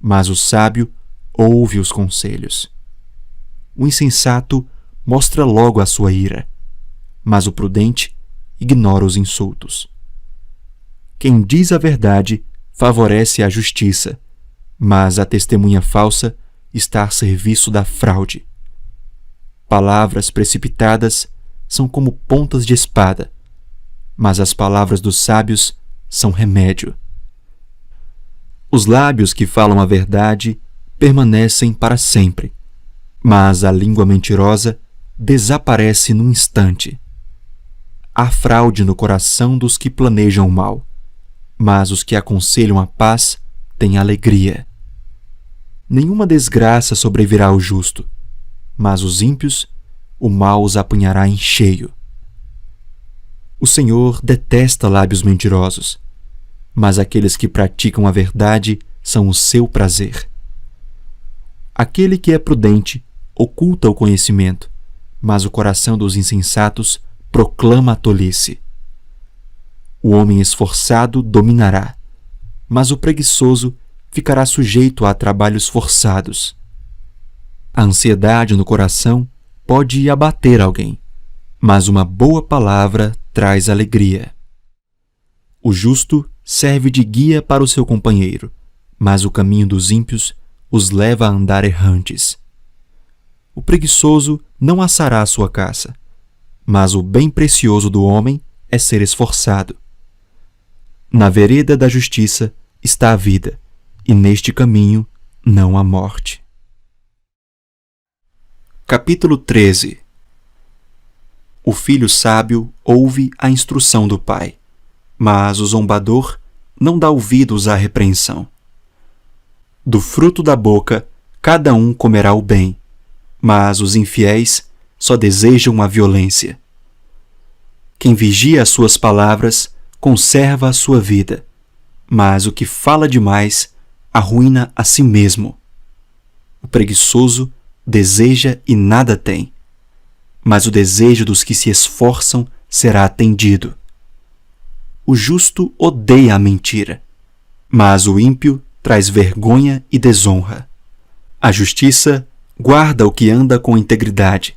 mas o sábio ouve os conselhos. O insensato mostra logo a sua ira, mas o prudente ignora os insultos. Quem diz a verdade favorece a justiça, mas a testemunha falsa está a serviço da fraude. Palavras precipitadas são como pontas de espada, mas as palavras dos sábios são remédio. Os lábios que falam a verdade permanecem para sempre, mas a língua mentirosa desaparece num instante. Há fraude no coração dos que planejam o mal, mas os que aconselham a paz têm alegria. Nenhuma desgraça sobrevirá ao justo, mas os ímpios, o mal os apanhará em cheio. O Senhor detesta lábios mentirosos, mas aqueles que praticam a verdade são o seu prazer. Aquele que é prudente oculta o conhecimento, mas o coração dos insensatos proclama a tolice. O homem esforçado dominará, mas o preguiçoso ficará sujeito a trabalhos forçados. A ansiedade no coração pode abater alguém, mas uma boa palavra traz alegria. O justo serve de guia para o seu companheiro, mas o caminho dos ímpios os leva a andar errantes. O preguiçoso não assará a sua caça, mas o bem precioso do homem é ser esforçado. Na vereda da justiça está a vida, e neste caminho não há morte. Capítulo 13. O filho sábio ouve a instrução do pai, mas o zombador não dá ouvidos à repreensão. Do fruto da boca cada um comerá o bem, mas os infiéis só desejam a violência. Quem vigia as suas palavras conserva a sua vida, mas o que fala demais arruína a si mesmo. O preguiçoso deseja e nada tem, mas o desejo dos que se esforçam será atendido. O justo odeia a mentira, mas o ímpio traz vergonha e desonra. A justiça guarda o que anda com integridade,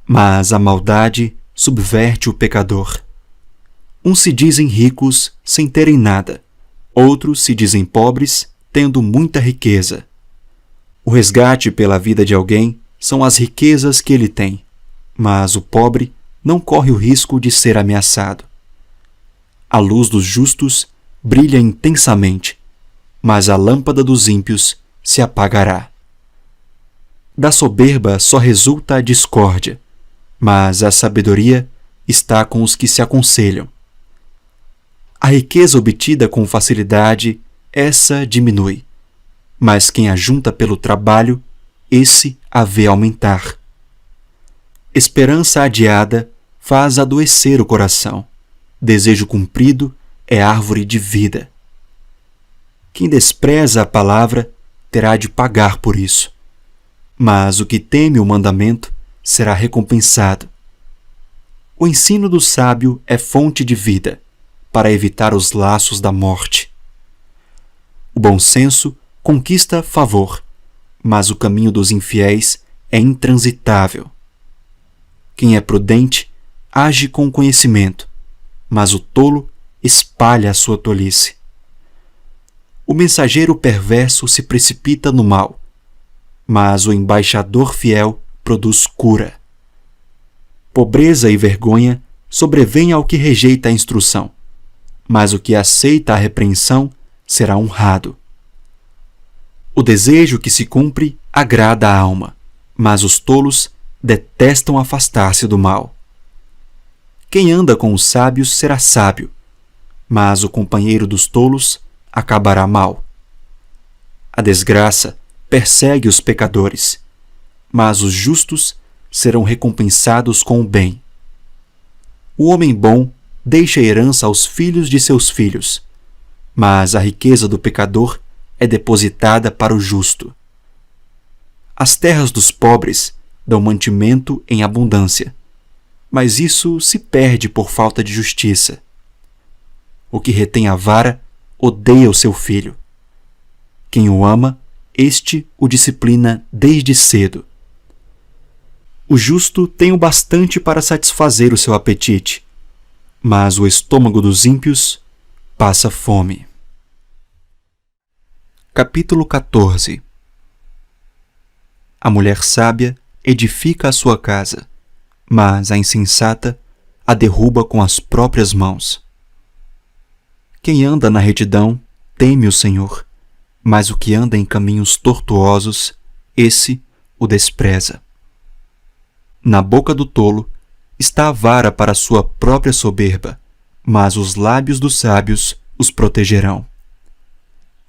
mas a maldade subverte o pecador. Uns se dizem ricos sem terem nada, outros se dizem pobres tendo muita riqueza. O resgate pela vida de alguém são as riquezas que ele tem, mas o pobre não corre o risco de ser ameaçado. A luz dos justos brilha intensamente, mas a lâmpada dos ímpios se apagará. Da soberba só resulta a discórdia, mas a sabedoria está com os que se aconselham. A riqueza obtida com facilidade, essa diminui, mas quem ajunta pelo trabalho, esse a vê aumentar. Esperança adiada faz adoecer o coração. Desejo cumprido é árvore de vida. Quem despreza a palavra terá de pagar por isso, mas o que teme o mandamento será recompensado. O ensino do sábio é fonte de vida, para evitar os laços da morte. O bom senso conquista favor, mas o caminho dos infiéis é intransitável. Quem é prudente age com conhecimento, mas o tolo espalha a sua tolice. O mensageiro perverso se precipita no mal, mas o embaixador fiel produz cura. Pobreza e vergonha sobrevêm ao que rejeita a instrução, mas o que aceita a repreensão será honrado. O desejo que se cumpre agrada a alma, mas os tolos detestam afastar-se do mal. Quem anda com os sábios será sábio, mas o companheiro dos tolos acabará mal. A desgraça persegue os pecadores, mas os justos serão recompensados com o bem. O homem bom deixa herança aos filhos de seus filhos, mas a riqueza do pecador é depositada para o justo. As terras dos pobres dão mantimento em abundância, mas isso se perde por falta de justiça. O que retém a vara odeia o seu filho. Quem o ama, este o disciplina desde cedo. O justo tem o bastante para satisfazer o seu apetite, mas o estômago dos ímpios passa fome. Capítulo 14. A mulher sábia edifica a sua casa, mas a insensata a derruba com as próprias mãos. Quem anda na retidão teme o Senhor, mas o que anda em caminhos tortuosos, esse o despreza. Na boca do tolo está a vara para sua própria soberba, mas os lábios dos sábios os protegerão.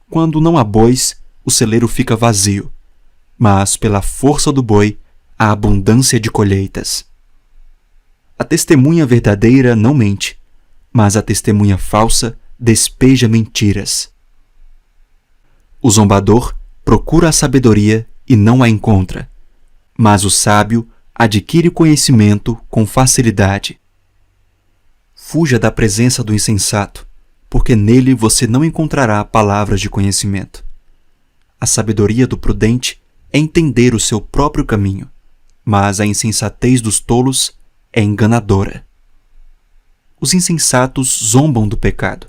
Quando não há bois, o celeiro fica vazio, mas pela força do boi há abundância de colheitas. A testemunha verdadeira não mente, mas a testemunha falsa despeja mentiras. O zombador procura a sabedoria e não a encontra, mas o sábio adquire conhecimento com facilidade. Fuja da presença do insensato, porque nele você não encontrará palavras de conhecimento. A sabedoria do prudente é entender o seu próprio caminho, mas a insensatez dos tolos é enganadora. Os insensatos zombam do pecado,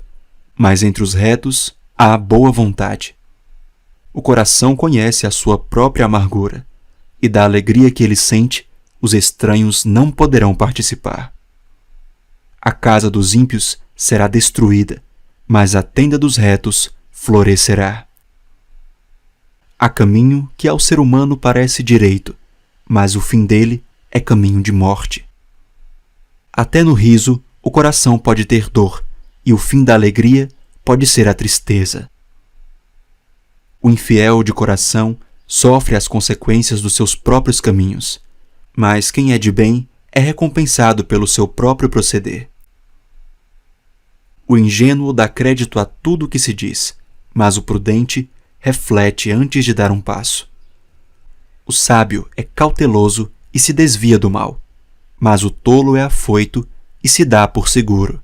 mas entre os retos há boa vontade. O coração conhece a sua própria amargura, e da alegria que ele sente, os estranhos não poderão participar. A casa dos ímpios será destruída, mas a tenda dos retos florescerá. Há caminho que ao ser humano parece direito, mas o fim dele é caminho de morte. Até no riso o coração pode ter dor, e o fim da alegria pode ser a tristeza. O infiel de coração sofre as consequências dos seus próprios caminhos, mas quem é de bem é recompensado pelo seu próprio proceder. O ingênuo dá crédito a tudo o que se diz, mas o prudente reflete antes de dar um passo. O sábio é cauteloso e se desvia do mal, mas o tolo é afoito e se dá por seguro.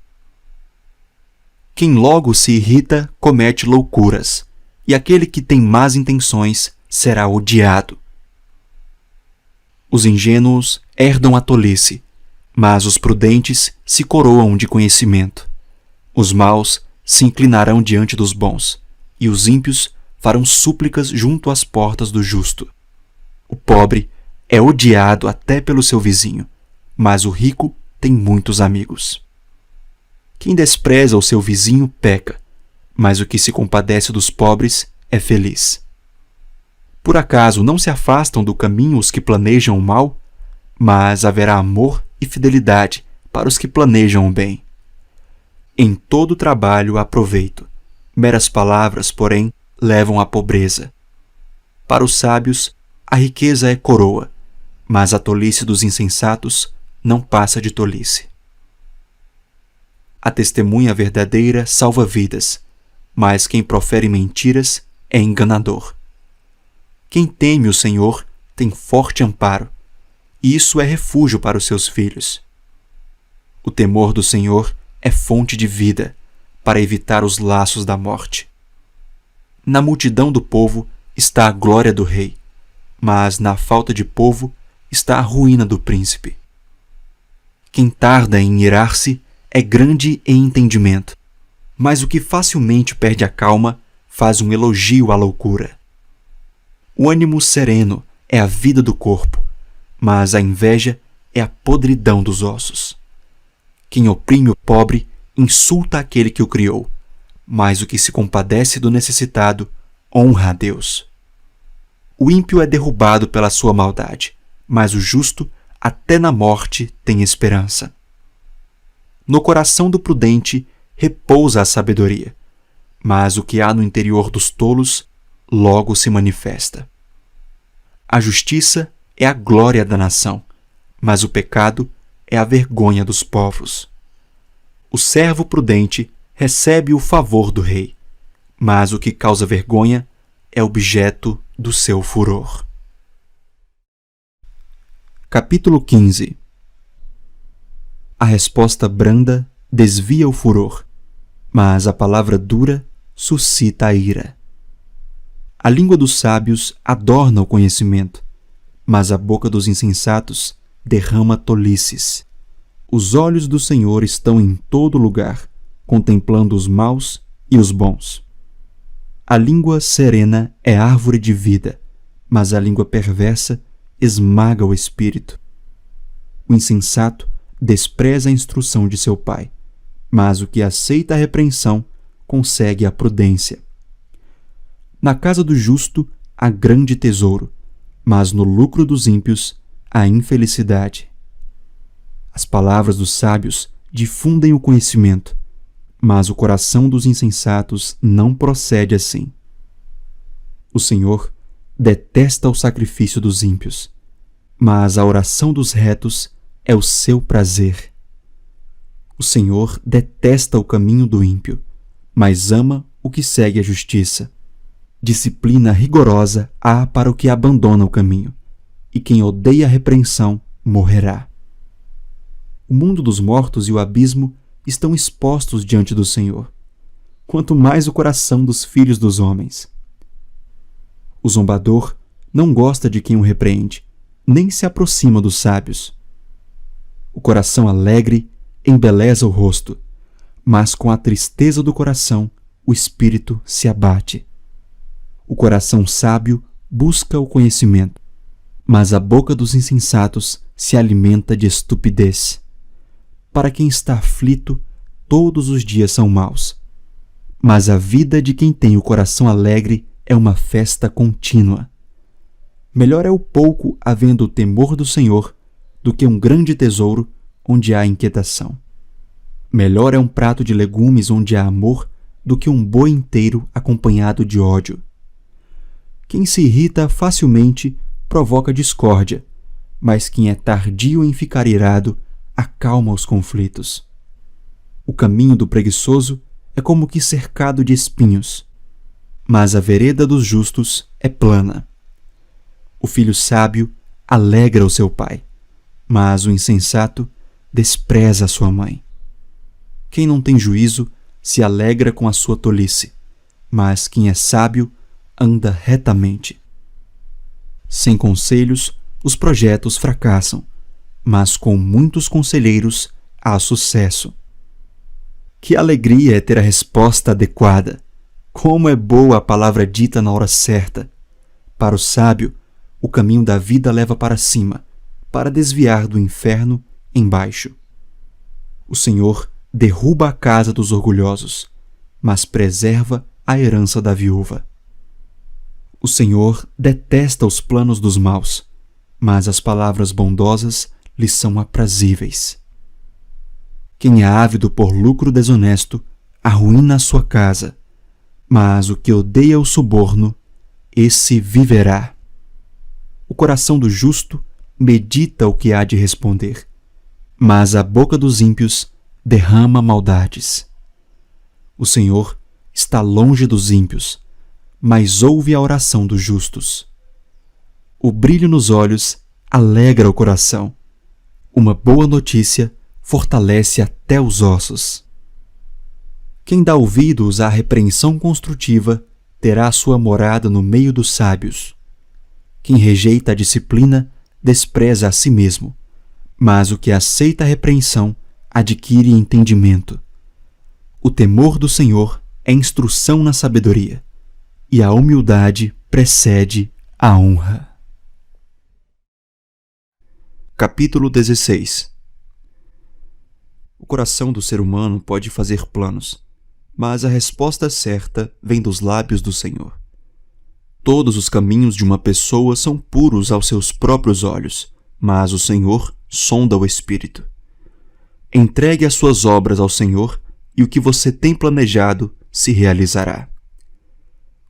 Quem logo se irrita comete loucuras, e aquele que tem más intenções será odiado. Os ingênuos herdam a tolice, mas os prudentes se coroam de conhecimento. Os maus se inclinarão diante dos bons, e os ímpios farão súplicas junto às portas do justo. O pobre é odiado até pelo seu vizinho, mas o rico tem muitos amigos. Quem despreza o seu vizinho peca, mas o que se compadece dos pobres é feliz. Por acaso não se afastam do caminho os que planejam o mal? Mas haverá amor e fidelidade para os que planejam o bem. Em todo trabalho há proveito. Meras palavras, porém, levam à pobreza. Para os sábios, a riqueza é coroa, mas a tolice dos insensatos não passa de tolice. A testemunha verdadeira salva vidas, mas quem profere mentiras é enganador. Quem teme o Senhor tem forte amparo, e isso é refúgio para os seus filhos. O temor do Senhor é fonte de vida, para evitar os laços da morte. Na multidão do povo está a glória do rei, mas na falta de povo está a ruína do príncipe. Quem tarda em irar-se é grande em entendimento, mas o que facilmente perde a calma faz um elogio à loucura. O ânimo sereno é a vida do corpo, mas a inveja é a podridão dos ossos. Quem oprime o pobre insulta aquele que o criou, mas o que se compadece do necessitado honra a Deus. O ímpio é derrubado pela sua maldade, mas o justo até na morte tem esperança. No coração do prudente repousa a sabedoria, mas o que há no interior dos tolos logo se manifesta. A justiça é a glória da nação, mas o pecado é a vergonha dos povos. O servo prudente recebe o favor do rei, mas o que causa vergonha é objeto do seu furor. Capítulo 15. A resposta branda desvia o furor, mas a palavra dura suscita a ira. A língua dos sábios adorna o conhecimento, mas a boca dos insensatos derrama tolices. Os olhos do Senhor estão em todo lugar, contemplando os maus e os bons. A língua serena é árvore de vida, mas a língua perversa esmaga o espírito. O insensato despreza a instrução de seu pai, mas o que aceita a repreensão consegue a prudência. Na casa do justo há grande tesouro, mas no lucro dos ímpios há infelicidade. As palavras dos sábios difundem o conhecimento, mas o coração dos insensatos não procede assim. O Senhor detesta o sacrifício dos ímpios, mas a oração dos retos é o seu prazer. O Senhor detesta o caminho do ímpio, mas ama o que segue a justiça. Disciplina rigorosa há para o que abandona o caminho, e quem odeia a repreensão morrerá. O mundo dos mortos e o abismo estão expostos diante do Senhor, quanto mais o coração dos filhos dos homens. O zombador não gosta de quem o repreende, nem se aproxima dos sábios. O coração alegre embeleza o rosto, mas com a tristeza do coração o espírito se abate. O coração sábio busca o conhecimento, mas a boca dos insensatos se alimenta de estupidez. Para quem está aflito, todos os dias são maus, mas a vida de quem tem o coração alegre é uma festa contínua. Melhor é o pouco havendo o temor do Senhor do que um grande tesouro onde há inquietação. Melhor é um prato de legumes onde há amor do que um boi inteiro acompanhado de ódio. Quem se irrita facilmente provoca discórdia, mas quem é tardio em ficar irado acalma os conflitos. O caminho do preguiçoso é como que cercado de espinhos, mas a vereda dos justos é plana. O filho sábio alegra o seu pai, mas o insensato despreza a sua mãe. Quem não tem juízo se alegra com a sua tolice, mas quem é sábio anda retamente. Sem conselhos, os projetos fracassam, mas com muitos conselheiros há sucesso. Que alegria é ter a resposta adequada! Como é boa a palavra dita na hora certa! Para o sábio, o caminho da vida leva para cima, para desviar do inferno embaixo. O Senhor derruba a casa dos orgulhosos, mas preserva a herança da viúva. O Senhor detesta os planos dos maus, mas as palavras bondosas lhes são aprazíveis. Quem é ávido por lucro desonesto arruína a sua casa, mas o que odeia o suborno, esse viverá. O coração do justo medita o que há de responder, mas a boca dos ímpios derrama maldades. O Senhor está longe dos ímpios, mas ouve a oração dos justos. O brilho nos olhos alegra o coração. Uma boa notícia fortalece até os ossos. Quem dá ouvidos à repreensão construtiva terá sua morada no meio dos sábios. Quem rejeita a disciplina despreza a si mesmo, mas o que aceita a repreensão adquire entendimento. O temor do Senhor é instrução na sabedoria, e a humildade precede a honra. Capítulo 16. O coração do ser humano pode fazer planos, mas a resposta certa vem dos lábios do Senhor. Todos os caminhos de uma pessoa são puros aos seus próprios olhos, mas o Senhor sonda o espírito. Entregue as suas obras ao Senhor, e o que você tem planejado se realizará.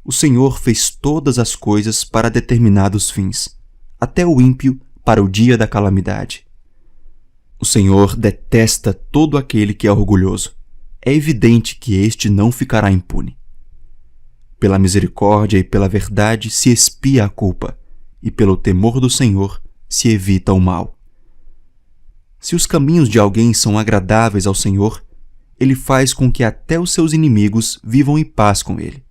O Senhor fez todas as coisas para determinados fins, até o ímpio para o dia da calamidade. O Senhor detesta todo aquele que é orgulhoso. É evidente que este não ficará impune. Pela misericórdia e pela verdade se expia a culpa, e pelo temor do Senhor se evita o mal. Se os caminhos de alguém são agradáveis ao Senhor, Ele faz com que até os seus inimigos vivam em paz com Ele.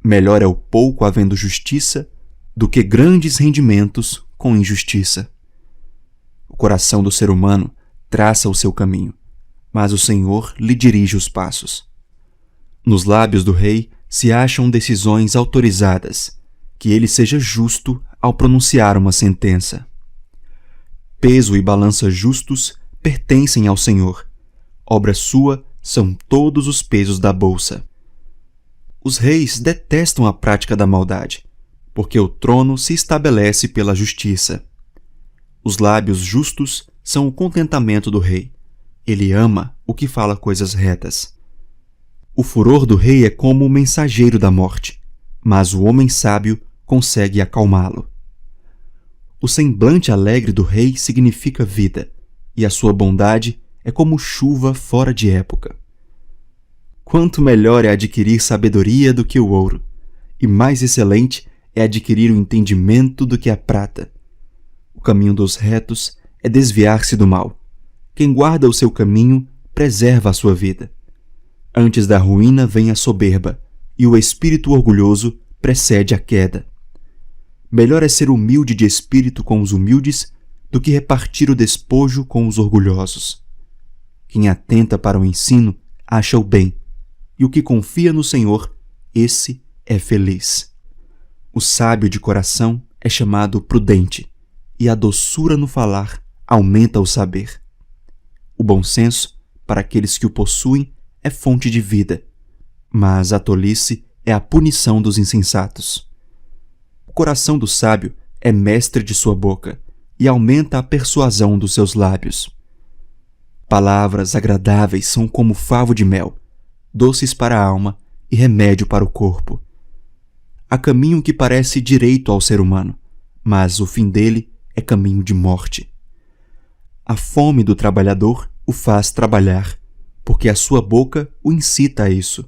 Melhor é o pouco havendo justiça do que grandes rendimentos com injustiça. O coração do ser humano traça o seu caminho, mas o Senhor lhe dirige os passos. Nos lábios do rei se acham decisões autorizadas, que ele seja justo ao pronunciar uma sentença. Peso e balança justos pertencem ao Senhor. Obra sua são todos os pesos da bolsa. Os reis detestam a prática da maldade, porque o trono se estabelece pela justiça. Os lábios justos são o contentamento do rei. Ele ama o que fala coisas retas. O furor do rei é como o mensageiro da morte, mas o homem sábio consegue acalmá-lo. O semblante alegre do rei significa vida, e a sua bondade é como chuva fora de época. Quanto melhor é adquirir sabedoria do que o ouro, e mais excelente é adquirir o entendimento do que a prata. O caminho dos retos é desviar-se do mal. Quem guarda o seu caminho preserva a sua vida. Antes da ruína vem a soberba, e o espírito orgulhoso precede a queda. Melhor é ser humilde de espírito com os humildes do que repartir o despojo com os orgulhosos. Quem atenta para o ensino acha o bem, e o que confia no Senhor, esse é feliz. O sábio de coração é chamado prudente, e a doçura no falar aumenta o saber. O bom senso, para aqueles que o possuem, é fonte de vida, mas a tolice é a punição dos insensatos. O coração do sábio é mestre de sua boca e aumenta a persuasão dos seus lábios. Palavras agradáveis são como favo de mel, doces para a alma e remédio para o corpo. Há caminho que parece direito ao ser humano, mas o fim dele é caminho de morte. A fome do trabalhador o faz trabalhar, porque a sua boca o incita a isso.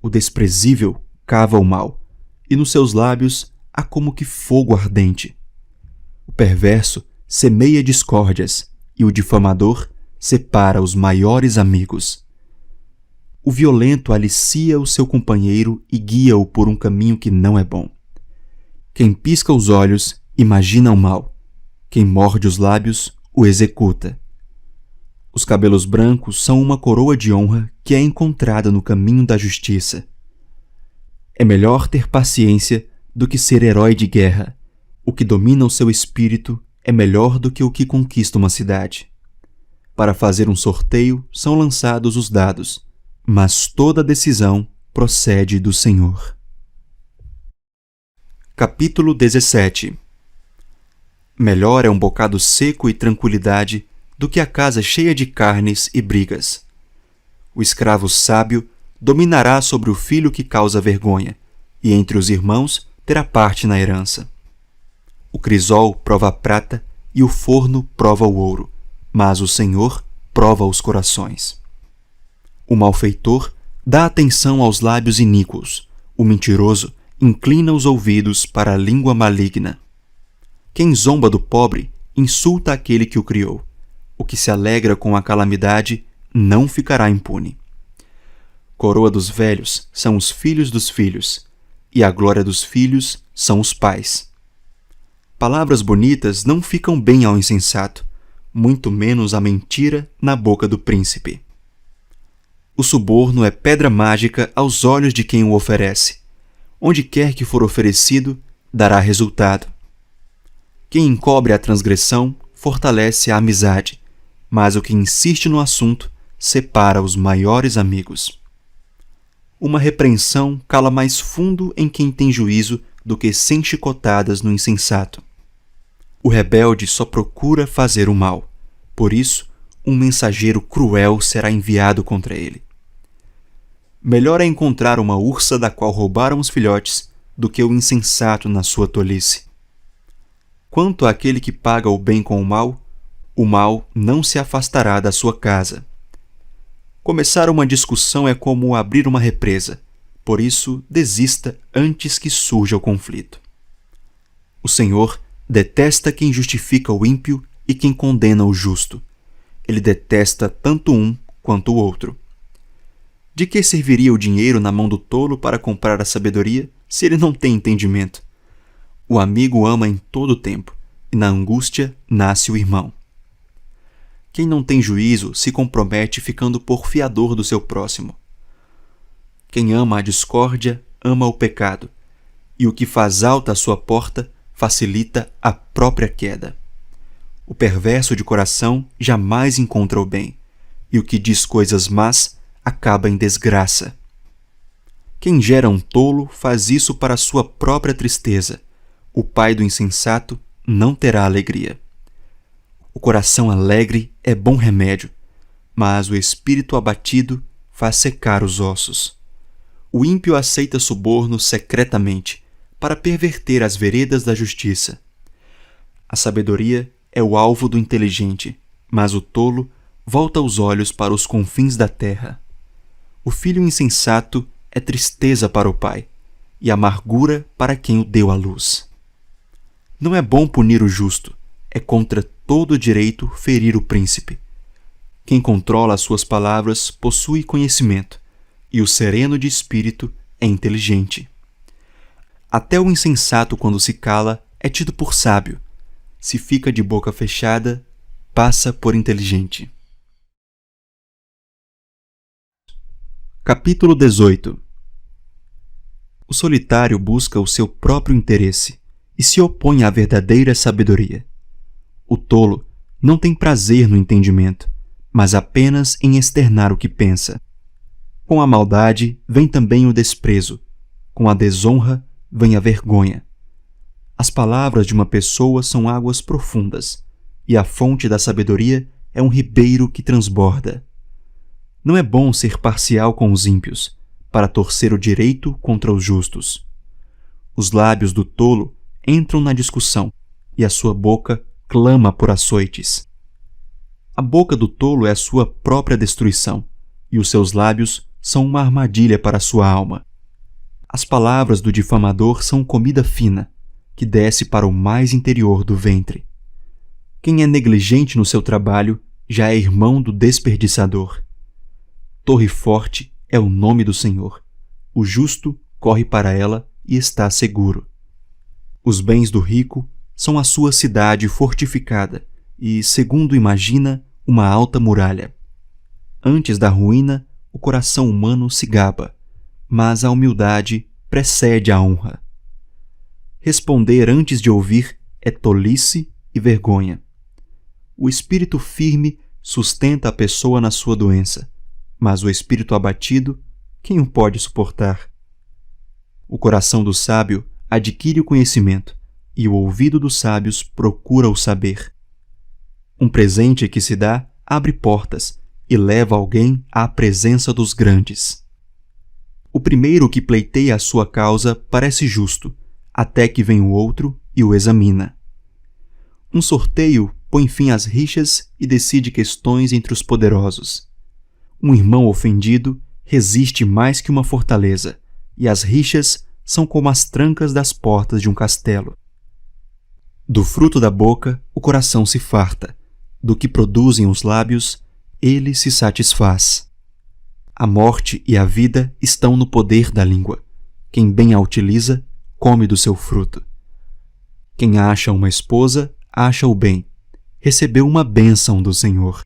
O desprezível cava o mal, e nos seus lábios há como que fogo ardente. O perverso semeia discórdias, e o difamador separa os maiores amigos. O violento alicia o seu companheiro e guia-o por um caminho que não é bom. Quem pisca os olhos imagina o mal. Quem morde os lábios o executa. Os cabelos brancos são uma coroa de honra que é encontrada no caminho da justiça. É melhor ter paciência do que ser herói de guerra. O que domina o seu espírito é melhor do que o que conquista uma cidade. Para fazer um sorteio são lançados os dados, mas toda decisão procede do Senhor. Capítulo 17. Melhor é um bocado seco e tranquilidade do que a casa cheia de carnes e brigas. O escravo sábio dominará sobre o filho que causa vergonha, e entre os irmãos terá parte na herança. O crisol prova a prata e o forno prova o ouro, mas o Senhor prova os corações. O malfeitor dá atenção aos lábios iníquos, o mentiroso inclina os ouvidos para a língua maligna. Quem zomba do pobre insulta aquele que o criou. O que se alegra com a calamidade não ficará impune. Coroa dos velhos são os filhos dos filhos, e a glória dos filhos são os pais. Palavras bonitas não ficam bem ao insensato, muito menos a mentira na boca do príncipe. O suborno é pedra mágica aos olhos de quem o oferece. Onde quer que for oferecido, dará resultado. Quem encobre a transgressão fortalece a amizade, mas o que insiste no assunto separa os maiores amigos. Uma repreensão cala mais fundo em quem tem juízo do que 100 chicotadas no insensato. O rebelde só procura fazer o mal, por isso um mensageiro cruel será enviado contra ele. Melhor é encontrar uma ursa da qual roubaram os filhotes do que o insensato na sua tolice. Quanto àquele que paga o bem com o mal não se afastará da sua casa. Começar uma discussão é como abrir uma represa, por isso desista antes que surja o conflito. O Senhor detesta quem justifica o ímpio e quem condena o justo. Ele detesta tanto um quanto o outro. De que serviria o dinheiro na mão do tolo para comprar a sabedoria se ele não tem entendimento? O amigo ama em todo o tempo, e na angústia nasce o irmão. Quem não tem juízo se compromete ficando por fiador do seu próximo. Quem ama a discórdia ama o pecado, e o que faz alta a sua porta facilita a própria queda. O perverso de coração jamais encontra o bem, e o que diz coisas más acaba em desgraça. Quem gera um tolo faz isso para sua própria tristeza. O pai do insensato não terá alegria. O coração alegre é bom remédio, mas o espírito abatido faz secar os ossos. O ímpio aceita suborno secretamente, para perverter as veredas da justiça. A sabedoria é o alvo do inteligente, mas o tolo volta os olhos para os confins da terra. O filho insensato é tristeza para o pai, e amargura para quem o deu à luz. Não é bom punir o justo, é contra todo direito ferir o príncipe. Quem controla as suas palavras possui conhecimento, e o sereno de espírito é inteligente. Até o insensato, quando se cala, é tido por sábio. Se fica de boca fechada, passa por inteligente. Capítulo 18. O solitário busca o seu próprio interesse e se opõe à verdadeira sabedoria. O tolo não tem prazer no entendimento, mas apenas em externar o que pensa. Com a maldade vem também o desprezo, com a desonra vem a vergonha. As palavras de uma pessoa são águas profundas, e a fonte da sabedoria é um ribeiro que transborda. Não é bom ser parcial com os ímpios, para torcer o direito contra os justos. Os lábios do tolo entram na discussão, e a sua boca clama por açoites. A boca do tolo é a sua própria destruição, e os seus lábios são uma armadilha para a sua alma. As palavras do difamador são comida fina, que desce para o mais interior do ventre. Quem é negligente no seu trabalho já é irmão do desperdiçador. Torre forte é o nome do Senhor. O justo corre para ela e está seguro. Os bens do rico são a sua cidade fortificada e, segundo imagina, uma alta muralha. Antes da ruína, o coração humano se gaba, mas a humildade precede a honra. Responder antes de ouvir é tolice e vergonha. O espírito firme sustenta a pessoa na sua doença, mas o espírito abatido, quem o pode suportar? O coração do sábio adquire o conhecimento, e o ouvido dos sábios procura o saber. Um presente que se dá abre portas e leva alguém à presença dos grandes. O primeiro que pleiteia a sua causa parece justo, até que vem o outro e o examina. Um sorteio põe fim às rixas e decide questões entre os poderosos. Um irmão ofendido resiste mais que uma fortaleza, e as rixas são como as trancas das portas de um castelo. Do fruto da boca o coração se farta, do que produzem os lábios, ele se satisfaz. A morte e a vida estão no poder da língua. Quem bem a utiliza, come do seu fruto. Quem acha uma esposa, acha o bem. Recebeu uma bênção do Senhor.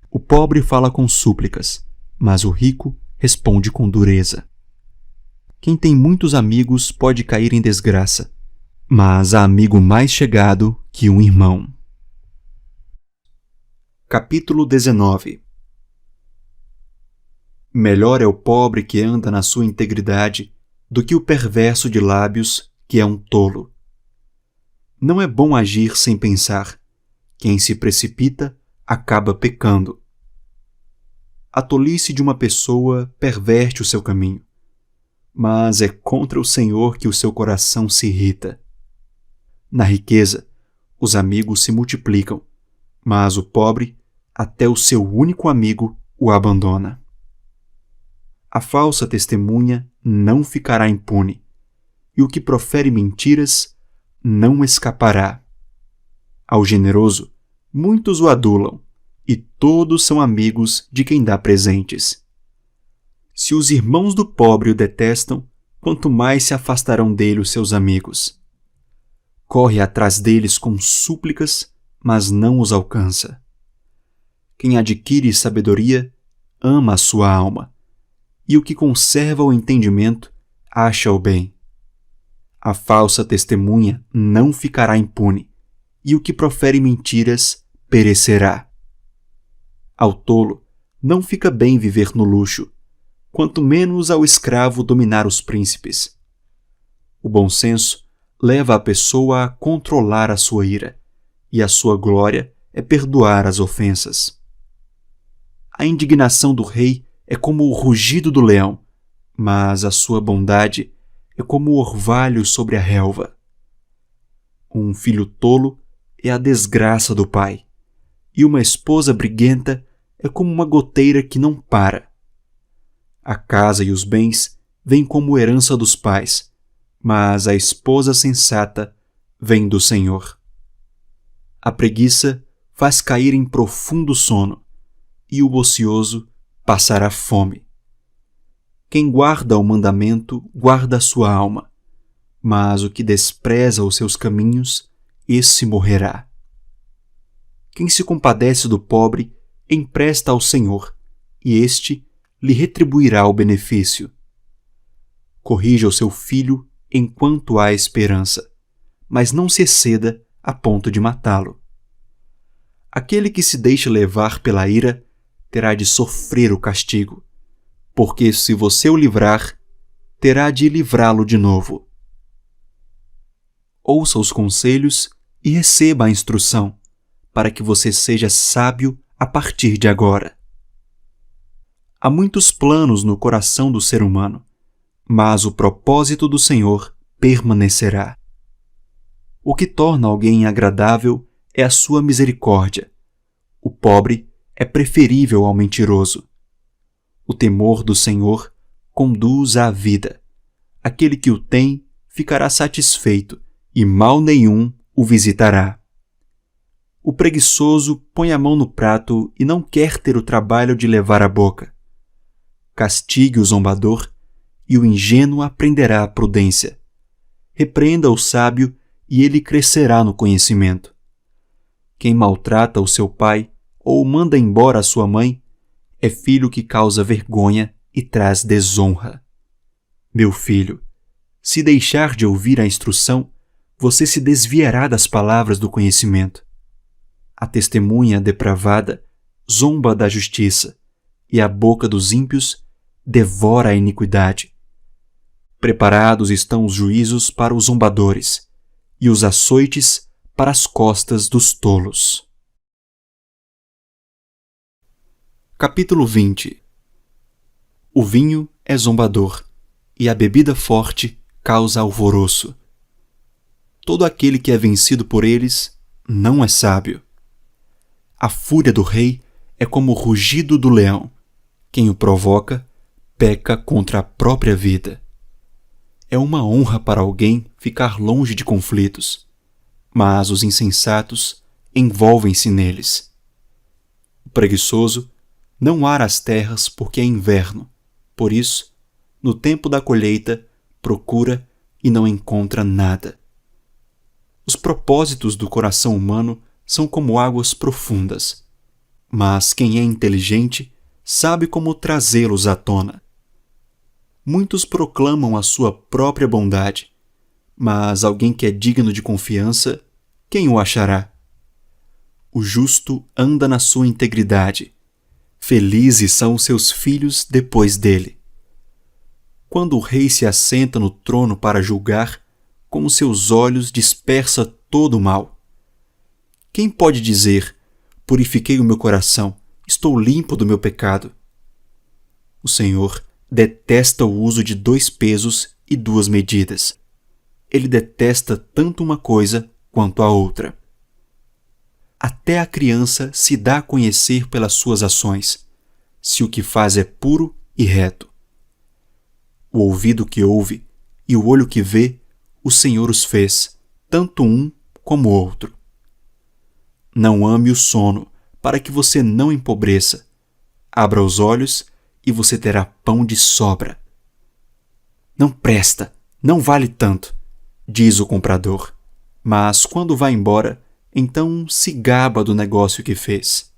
O pobre fala com súplicas, mas o rico responde com dureza. Quem tem muitos amigos pode cair em desgraça, mas há amigo mais chegado que um irmão. Capítulo 19. Melhor é o pobre que anda na sua integridade do que o perverso de lábios, que é um tolo. Não é bom agir sem pensar. Quem se precipita acaba pecando. A tolice de uma pessoa perverte o seu caminho, mas é contra o Senhor que o seu coração se irrita. Na riqueza, os amigos se multiplicam, mas o pobre, até o seu único amigo, o abandona. A falsa testemunha não ficará impune, e o que profere mentiras não escapará. Ao generoso, muitos o adulam, e todos são amigos de quem dá presentes. Se os irmãos do pobre o detestam, quanto mais se afastarão dele os seus amigos. Corre atrás deles com súplicas, mas não os alcança. Quem adquire sabedoria, ama a sua alma, e o que conserva o entendimento, acha o bem. A falsa testemunha não ficará impune, e o que profere mentiras perecerá. Ao tolo não fica bem viver no luxo, quanto menos ao escravo dominar os príncipes. O bom senso leva a pessoa a controlar a sua ira, e a sua glória é perdoar as ofensas. A indignação do rei é como o rugido do leão, mas a sua bondade é como o orvalho sobre a relva. Um filho tolo é a desgraça do pai, e uma esposa briguenta é como uma goteira que não para. A casa e os bens vêm como herança dos pais, mas a esposa sensata vem do Senhor. A preguiça faz cair em profundo sono, e o ocioso passará fome. Quem guarda o mandamento guarda a sua alma, mas o que despreza os seus caminhos, esse morrerá. Quem se compadece do pobre empresta ao Senhor, e este lhe retribuirá o benefício. Corrija o seu filho enquanto há esperança, mas não se exceda a ponto de matá-lo. Aquele que se deixa levar pela ira terá de sofrer o castigo, porque se você o livrar, terá de livrá-lo de novo. Ouça os conselhos e receba a instrução, para que você seja sábio a partir de agora. Há muitos planos no coração do ser humano, mas o propósito do Senhor permanecerá. O que torna alguém agradável é a sua misericórdia. O pobre é preferível ao mentiroso. O temor do Senhor conduz à vida. Aquele que o tem ficará satisfeito, e mal nenhum o visitará. O preguiçoso põe a mão no prato e não quer ter o trabalho de levar à boca. Castigue o zombador, e o ingênuo aprenderá a prudência. Repreenda o sábio, e ele crescerá no conhecimento. Quem maltrata o seu pai ou manda embora a sua mãe é filho que causa vergonha e traz desonra. Meu filho, se deixar de ouvir a instrução, você se desviará das palavras do conhecimento. A testemunha depravada zomba da justiça, e a boca dos ímpios devora a iniquidade. Preparados estão os juízos para os zombadores, e os açoites para as costas dos tolos. Capítulo 20. O vinho é zombador, e a bebida forte causa alvoroço. Todo aquele que é vencido por eles não é sábio. A fúria do rei é como o rugido do leão. Quem o provoca peca contra a própria vida. É uma honra para alguém ficar longe de conflitos, mas os insensatos envolvem-se neles. O preguiçoso não ara as terras porque é inverno, por isso, no tempo da colheita, procura e não encontra nada. Os propósitos do coração humano são como águas profundas, mas quem é inteligente sabe como trazê-los à tona. Muitos proclamam a sua própria bondade, mas alguém que é digno de confiança, quem o achará? O justo anda na sua integridade. Felizes são os seus filhos depois dele. Quando o rei se assenta no trono para julgar, com os seus olhos dispersa todo o mal. Quem pode dizer, purifiquei o meu coração, estou limpo do meu pecado? O Senhor detesta o uso de 2 pesos e 2 medidas. Ele detesta tanto uma coisa quanto a outra. Até a criança se dá a conhecer pelas suas ações, se o que faz é puro e reto. O ouvido que ouve e o olho que vê, o Senhor os fez, tanto um como o outro. Não ame o sono, para que você não empobreça. Abra os olhos e você terá pão de sobra. Não presta, não vale tanto, diz o comprador, mas quando vai embora, então se gaba do negócio que fez.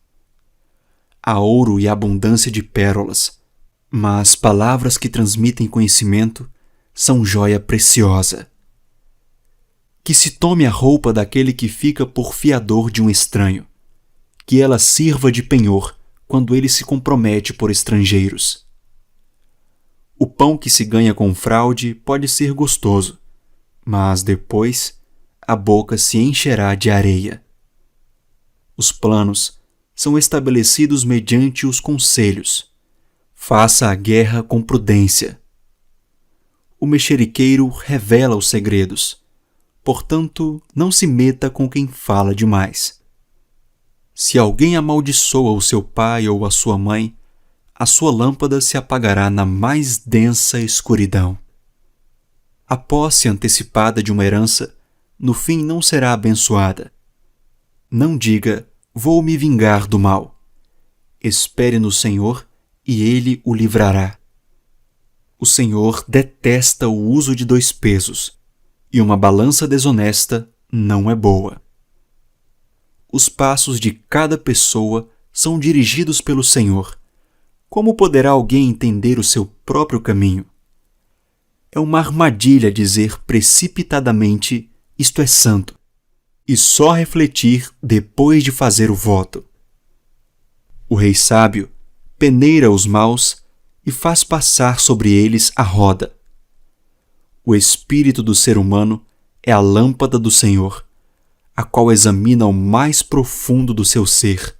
Há ouro e abundância de pérolas, mas palavras que transmitem conhecimento são joia preciosa. Que se tome a roupa daquele que fica por fiador de um estranho, que ela sirva de penhor quando ele se compromete por estrangeiros. O pão que se ganha com fraude pode ser gostoso, mas depois a boca se encherá de areia. Os planos são estabelecidos mediante os conselhos. Faça a guerra com prudência. O mexeriqueiro revela os segredos, portanto, não se meta com quem fala demais. Se alguém amaldiçoa o seu pai ou a sua mãe, a sua lâmpada se apagará na mais densa escuridão. A posse antecipada de uma herança, no fim não será abençoada. Não diga, vou me vingar do mal. Espere no Senhor e Ele o livrará. O Senhor detesta o uso de 2 pesos, e uma balança desonesta não é boa. Os passos de cada pessoa são dirigidos pelo Senhor. Como poderá alguém entender o seu próprio caminho? É uma armadilha dizer precipitadamente, isto é santo, e só refletir depois de fazer o voto. O rei sábio peneira os maus e faz passar sobre eles a roda. O espírito do ser humano é a lâmpada do Senhor, a qual examina o mais profundo do seu ser.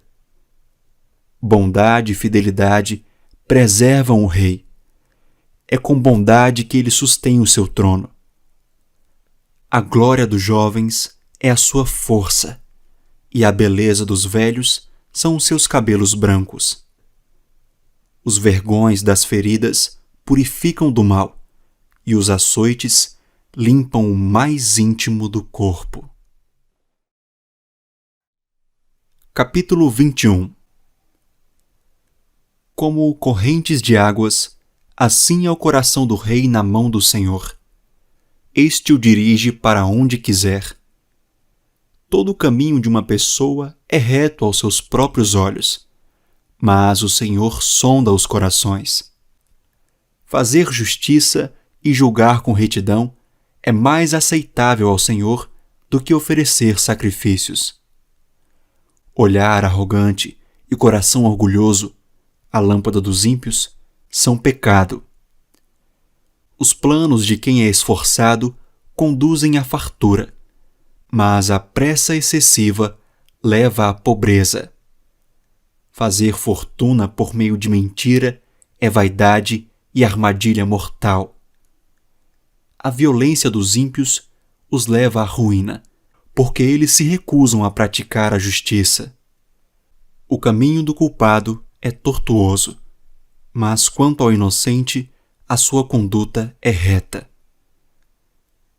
Bondade e fidelidade preservam o rei. É com bondade que ele sustém o seu trono. A glória dos jovens é a sua força, e a beleza dos velhos são os seus cabelos brancos. Os vergões das feridas purificam do mal, e os açoites limpam o mais íntimo do corpo. Capítulo 21. Como correntes de águas, assim é o coração do rei na mão do Senhor. Este o dirige para onde quiser. Todo o caminho de uma pessoa é reto aos seus próprios olhos, mas o Senhor sonda os corações. Fazer justiça e julgar com retidão é mais aceitável ao Senhor do que oferecer sacrifícios. Olhar arrogante e coração orgulhoso, a lâmpada dos ímpios, são pecado. Os planos de quem é esforçado conduzem à fartura, mas a pressa excessiva leva à pobreza. Fazer fortuna por meio de mentira é vaidade e armadilha mortal. A violência dos ímpios os leva à ruína, porque eles se recusam a praticar a justiça. O caminho do culpado é tortuoso, mas quanto ao inocente, a sua conduta é reta.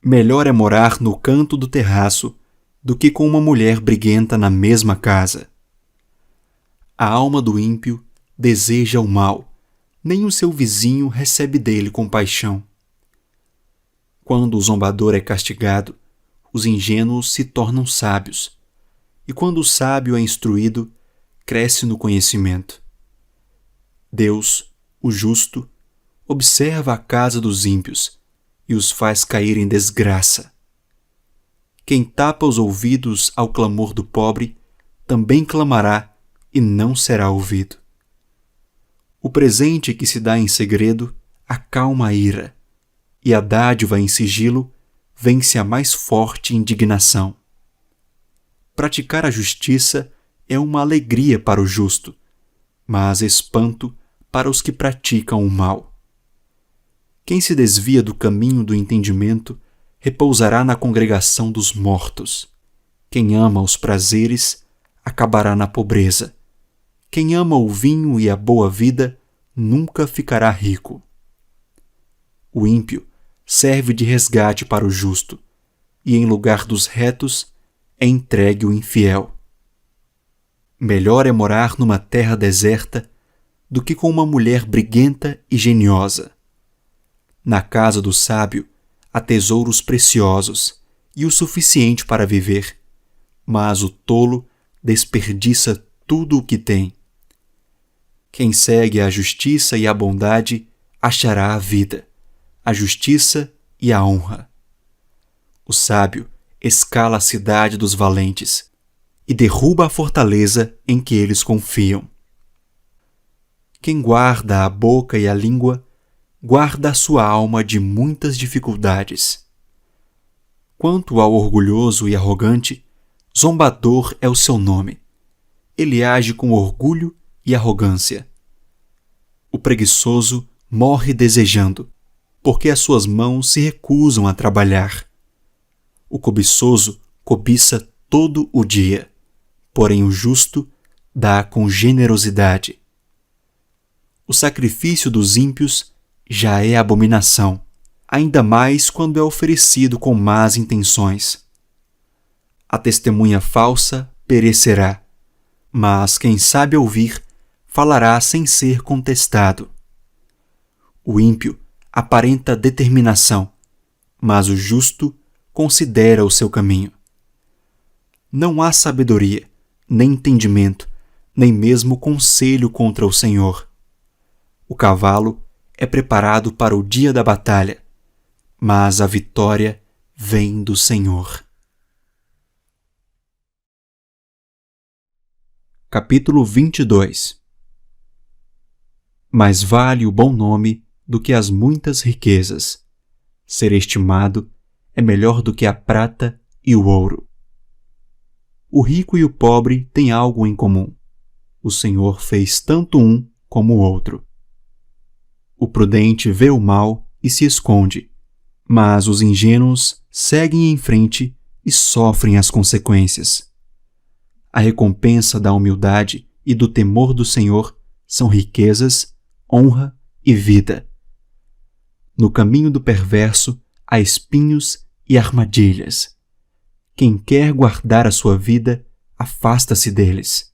Melhor é morar no canto do terraço do que com uma mulher briguenta na mesma casa. A alma do ímpio deseja o mal, nem o seu vizinho recebe dele compaixão. Quando o zombador é castigado, os ingênuos se tornam sábios, e quando o sábio é instruído, cresce no conhecimento. Deus, o justo, observa a casa dos ímpios e os faz cair em desgraça. Quem tapa os ouvidos ao clamor do pobre também clamará e não será ouvido. O presente que se dá em segredo acalma a ira, e a dádiva em sigilo vence a mais forte indignação. Praticar a justiça é uma alegria para o justo, mas espanto para os que praticam o mal. Quem se desvia do caminho do entendimento repousará na congregação dos mortos. Quem ama os prazeres acabará na pobreza. Quem ama o vinho e a boa vida nunca ficará rico. O ímpio serve de resgate para o justo, e em lugar dos retos é entregue o infiel. Melhor é morar numa terra deserta do que com uma mulher briguenta e geniosa. Na casa do sábio há tesouros preciosos e o suficiente para viver, mas o tolo desperdiça tudo o que tem. Quem segue a justiça e a bondade achará a vida, a justiça e a honra. O sábio escala a cidade dos valentes e derruba a fortaleza em que eles confiam. Quem guarda a boca e a língua, guarda a sua alma de muitas dificuldades. Quanto ao orgulhoso e arrogante, zombador é o seu nome. Ele age com orgulho e arrogância. O preguiçoso morre desejando, porque as suas mãos se recusam a trabalhar. O cobiçoso cobiça todo o dia, porém o justo dá com generosidade. O sacrifício dos ímpios já é abominação, ainda mais quando é oferecido com más intenções. A testemunha falsa perecerá, mas quem sabe ouvir falará sem ser contestado. O ímpio aparenta determinação, mas o justo considera o seu caminho. Não há sabedoria, nem entendimento, nem mesmo conselho contra o Senhor. O cavalo é preparado para o dia da batalha, mas a vitória vem do Senhor. Capítulo 22. Mais vale o bom nome do que as muitas riquezas. Ser estimado é melhor do que a prata e o ouro. O rico e o pobre têm algo em comum. O Senhor fez tanto um como o outro. O prudente vê o mal e se esconde, mas os ingênuos seguem em frente e sofrem as consequências. A recompensa da humildade e do temor do Senhor são riquezas, honra e vida. No caminho do perverso há espinhos e armadilhas. Quem quer guardar a sua vida, afasta-se deles.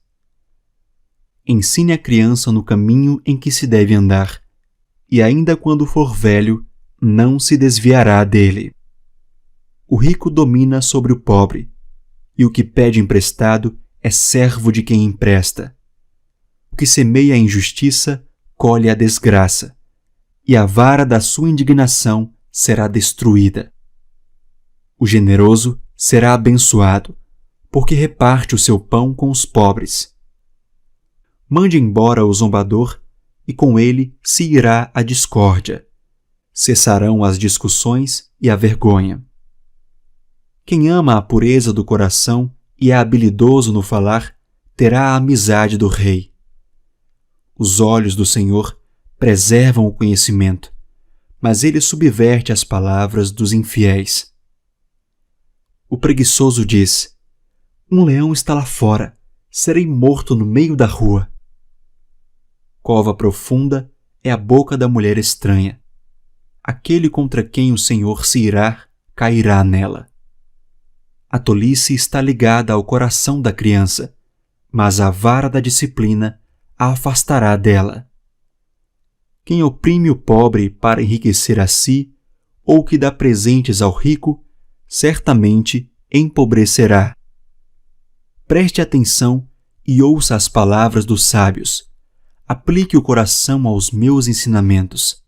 Ensine a criança no caminho em que se deve andar, e ainda quando for velho, não se desviará dele. O rico domina sobre o pobre, e o que pede emprestado é servo de quem empresta. O que semeia a injustiça, colhe a desgraça, e a vara da sua indignação será destruída. O generoso será abençoado, porque reparte o seu pão com os pobres. Mande embora o zombador, e com ele se irá a discórdia. Cessarão as discussões e a vergonha. Quem ama a pureza do coração e é habilidoso no falar, terá a amizade do rei. Os olhos do Senhor preservam o conhecimento, mas ele subverte as palavras dos infiéis. O preguiçoso diz: um leão está lá fora, serei morto no meio da rua. Cova profunda é a boca da mulher estranha. Aquele contra quem o Senhor se irá, cairá nela. A tolice está ligada ao coração da criança, mas a vara da disciplina a afastará dela. Quem oprime o pobre para enriquecer a si, ou que dá presentes ao rico, certamente empobrecerá. Preste atenção e ouça as palavras dos sábios. Aplique o coração aos meus ensinamentos,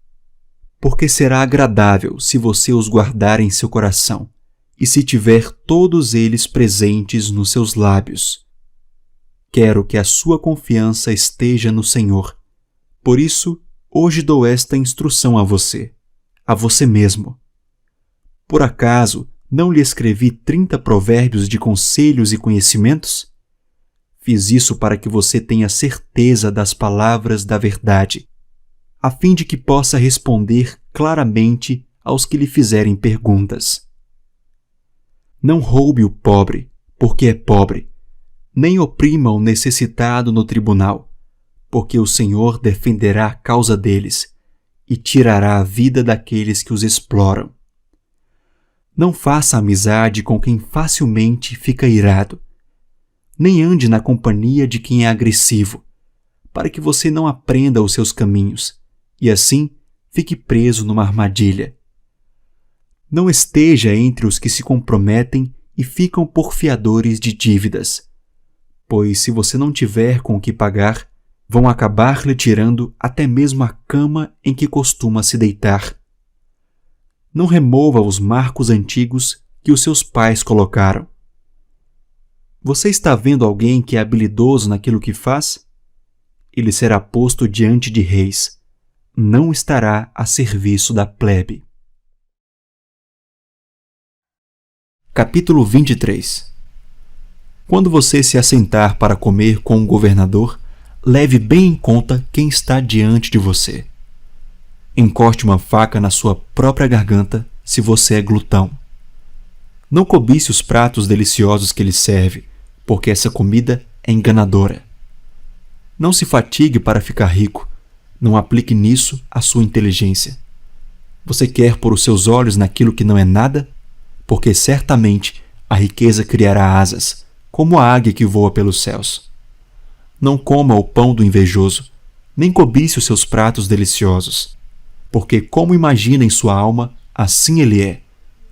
porque será agradável se você os guardar em seu coração e se tiver todos eles presentes nos seus lábios. Quero que a sua confiança esteja no Senhor. Por isso, hoje dou esta instrução a você mesmo. Por acaso, não lhe escrevi 30 provérbios de conselhos e conhecimentos? Fiz isso para que você tenha certeza das palavras da verdade, a fim de que possa responder claramente aos que lhe fizerem perguntas. Não roube o pobre, porque é pobre, nem oprima o necessitado no tribunal, porque o Senhor defenderá a causa deles e tirará a vida daqueles que os exploram. Não faça amizade com quem facilmente fica irado, nem ande na companhia de quem é agressivo, para que você não aprenda os seus caminhos e assim fique preso numa armadilha. Não esteja entre os que se comprometem e ficam por fiadores de dívidas, pois se você não tiver com o que pagar, vão acabar lhe tirando até mesmo a cama em que costuma se deitar. Não remova os marcos antigos que os seus pais colocaram. Você está vendo alguém que é habilidoso naquilo que faz? Ele será posto diante de reis, não estará a serviço da plebe. Capítulo 23. Quando você se assentar para comer com um governador, leve bem em conta quem está diante de você. Encoste uma faca na sua própria garganta se você é glutão. Não cobice os pratos deliciosos que ele serve, porque essa comida é enganadora. Não se fatigue para ficar rico, não aplique nisso a sua inteligência. Você quer pôr os seus olhos naquilo que não é nada? Porque certamente a riqueza criará asas, como a águia que voa pelos céus. Não coma o pão do invejoso, nem cobice os seus pratos deliciosos, porque como imagina em sua alma, assim ele é.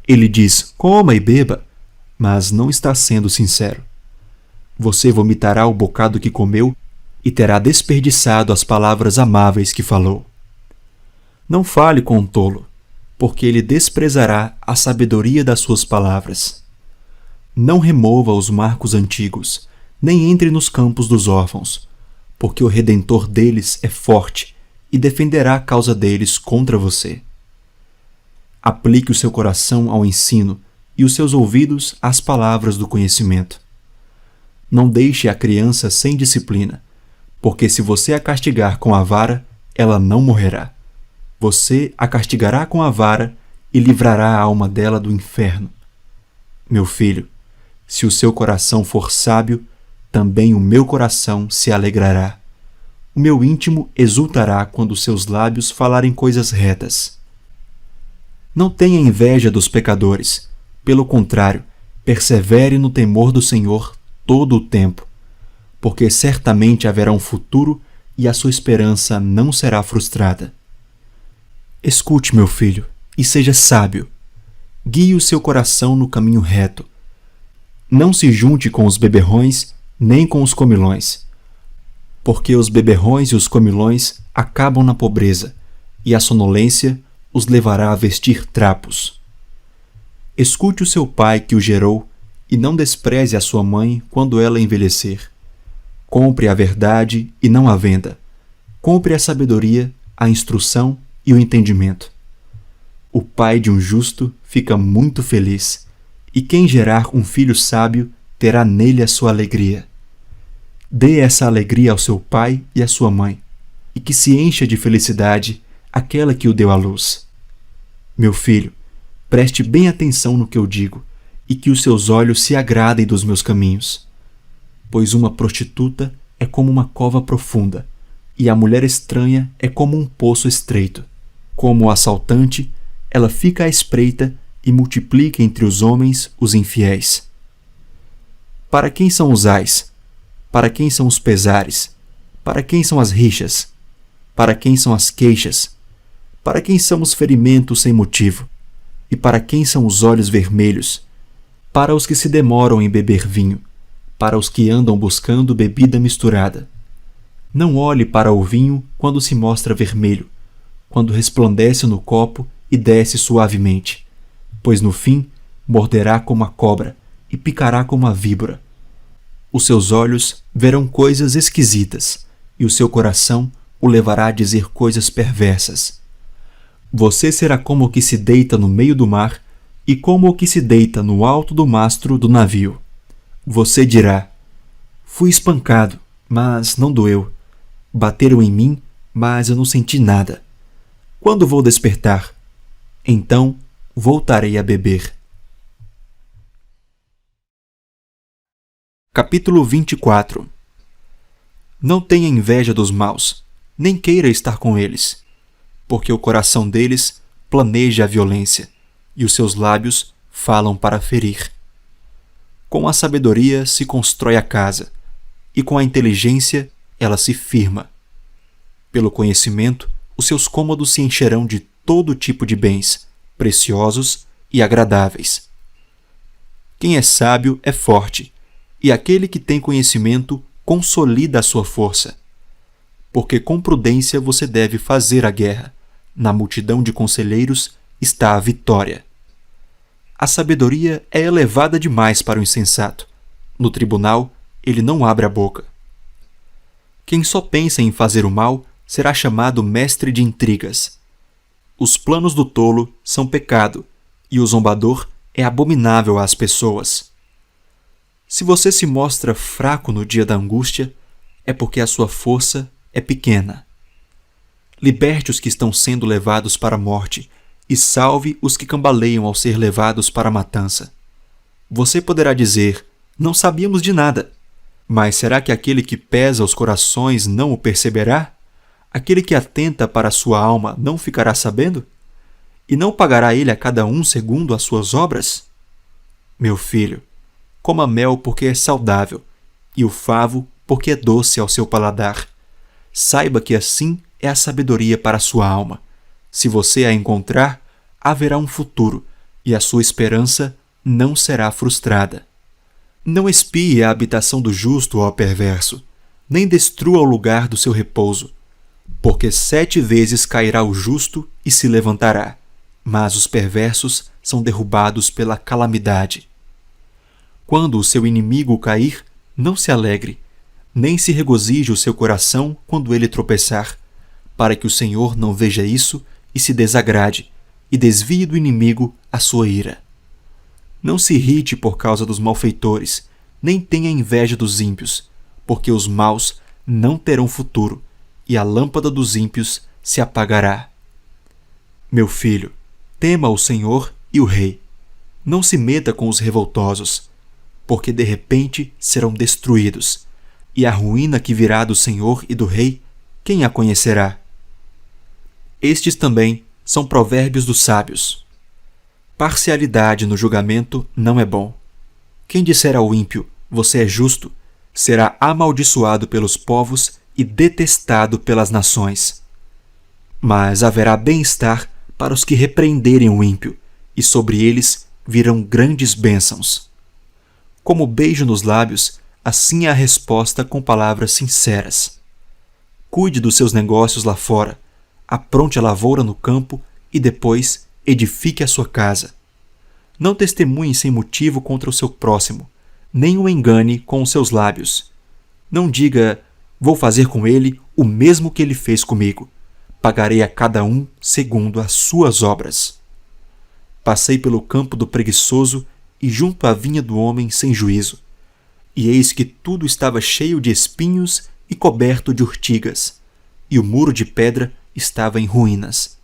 Ele diz, coma e beba, mas não está sendo sincero. Você vomitará o bocado que comeu e terá desperdiçado as palavras amáveis que falou. Não fale com um tolo, porque ele desprezará a sabedoria das suas palavras. Não remova os marcos antigos, nem entre nos campos dos órfãos, porque o Redentor deles é forte e defenderá a causa deles contra você. Aplique o seu coração ao ensino e os seus ouvidos às palavras do conhecimento. Não deixe a criança sem disciplina, porque se você a castigar com a vara, ela não morrerá. Você a castigará com a vara e livrará a alma dela do inferno. Meu filho, se o seu coração for sábio, também o meu coração se alegrará. O meu íntimo exultará quando seus lábios falarem coisas retas. Não tenha inveja dos pecadores. Pelo contrário, persevere no temor do Senhor todo o tempo, porque certamente haverá um futuro e a sua esperança não será frustrada. Escute, meu filho, e seja sábio. Guie o seu coração no caminho reto. Não se junte com os beberrões, nem com os comilões, porque os beberrões e os comilões acabam na pobreza, e a sonolência os levará a vestir trapos. Escute o seu pai que o gerou, e não despreze a sua mãe quando ela envelhecer. Compre a verdade e não a venda. Compre a sabedoria, a instrução e o entendimento. O pai de um justo fica muito feliz, e quem gerar um filho sábio terá nele a sua alegria. Dê essa alegria ao seu pai e à sua mãe, e que se encha de felicidade aquela que o deu à luz. Meu filho, preste bem atenção no que eu digo, e que os seus olhos se agradem dos meus caminhos. Pois uma prostituta é como uma cova profunda, e a mulher estranha é como um poço estreito. Como o assaltante, ela fica à espreita e multiplica entre os homens os infiéis. Para quem são os ais? Para quem são os pesares? Para quem são as rixas? Para quem são as queixas? Para quem são os ferimentos sem motivo? E para quem são os olhos vermelhos? Para os que se demoram em beber vinho, para os que andam buscando bebida misturada. Não olhe para o vinho quando se mostra vermelho, quando resplandece no copo e desce suavemente, pois no fim morderá como a cobra e picará como a víbora. Os seus olhos verão coisas esquisitas, e o seu coração o levará a dizer coisas perversas. Você será como o que se deita no meio do mar e como o que se deita no alto do mastro do navio. Você dirá: fui espancado, mas não doeu. Bateram em mim, mas eu não senti nada. Quando vou despertar? Então voltarei a beber. Capítulo 24. Não tenha inveja dos maus, nem queira estar com eles, porque o coração deles planeja a violência, e os seus lábios falam para ferir. Com a sabedoria se constrói a casa, e com a inteligência ela se firma. Pelo conhecimento, os seus cômodos se encherão de todo tipo de bens, preciosos e agradáveis. Quem é sábio é forte, e aquele que tem conhecimento consolida a sua força. Porque com prudência você deve fazer a guerra. Na multidão de conselheiros está a vitória. A sabedoria é elevada demais para o insensato. No tribunal, ele não abre a boca. Quem só pensa em fazer o mal será chamado mestre de intrigas. Os planos do tolo são pecado, e o zombador é abominável às pessoas. Se você se mostra fraco no dia da angústia, é porque a sua força é pequena. Liberte os que estão sendo levados para a morte e salve os que cambaleiam ao ser levados para a matança. Você poderá dizer: não sabíamos de nada. Mas será que aquele que pesa os corações não o perceberá? Aquele que atenta para a sua alma não ficará sabendo? E não pagará ele a cada um segundo as suas obras? Meu filho, coma mel porque é saudável, e o favo porque é doce ao seu paladar. Saiba que assim é a sabedoria para a sua alma. Se você a encontrar, haverá um futuro, e a sua esperança não será frustrada. Não espie a habitação do justo ou ao perverso, nem destrua o lugar do seu repouso, porque 7 vezes cairá o justo e se levantará, mas os perversos são derrubados pela calamidade. Quando o seu inimigo cair, não se alegre, nem se regozije o seu coração quando ele tropeçar, para que o Senhor não veja isso e se desagrade, e desvie do inimigo a sua ira. Não se irrite por causa dos malfeitores, nem tenha inveja dos ímpios, porque os maus não terão futuro, e a lâmpada dos ímpios se apagará. Meu filho, Tema o Senhor e o Rei. Não se meta com os revoltosos, porque de repente serão destruídos, e a ruína que virá do Senhor e do Rei, quem a conhecerá? Estes também são provérbios dos sábios. Parcialidade no julgamento não é bom. Quem disser ao ímpio, você é justo, será amaldiçoado pelos povos e detestado pelas nações. Mas haverá bem-estar para os que repreenderem o ímpio, e sobre eles virão grandes bênçãos. Como beijo nos lábios, assim é a resposta com palavras sinceras. Cuide dos seus negócios lá fora, apronte a lavoura no campo e depois edifique a sua casa. Não testemunhe sem motivo contra o seu próximo, nem o engane com os seus lábios. Não diga, vou fazer com ele o mesmo que ele fez comigo. Pagarei a cada um segundo as suas obras. Passei pelo campo do preguiçoso e junto à vinha do homem sem juízo. E eis que tudo estava cheio de espinhos e coberto de urtigas, e o muro de pedra estava em ruínas.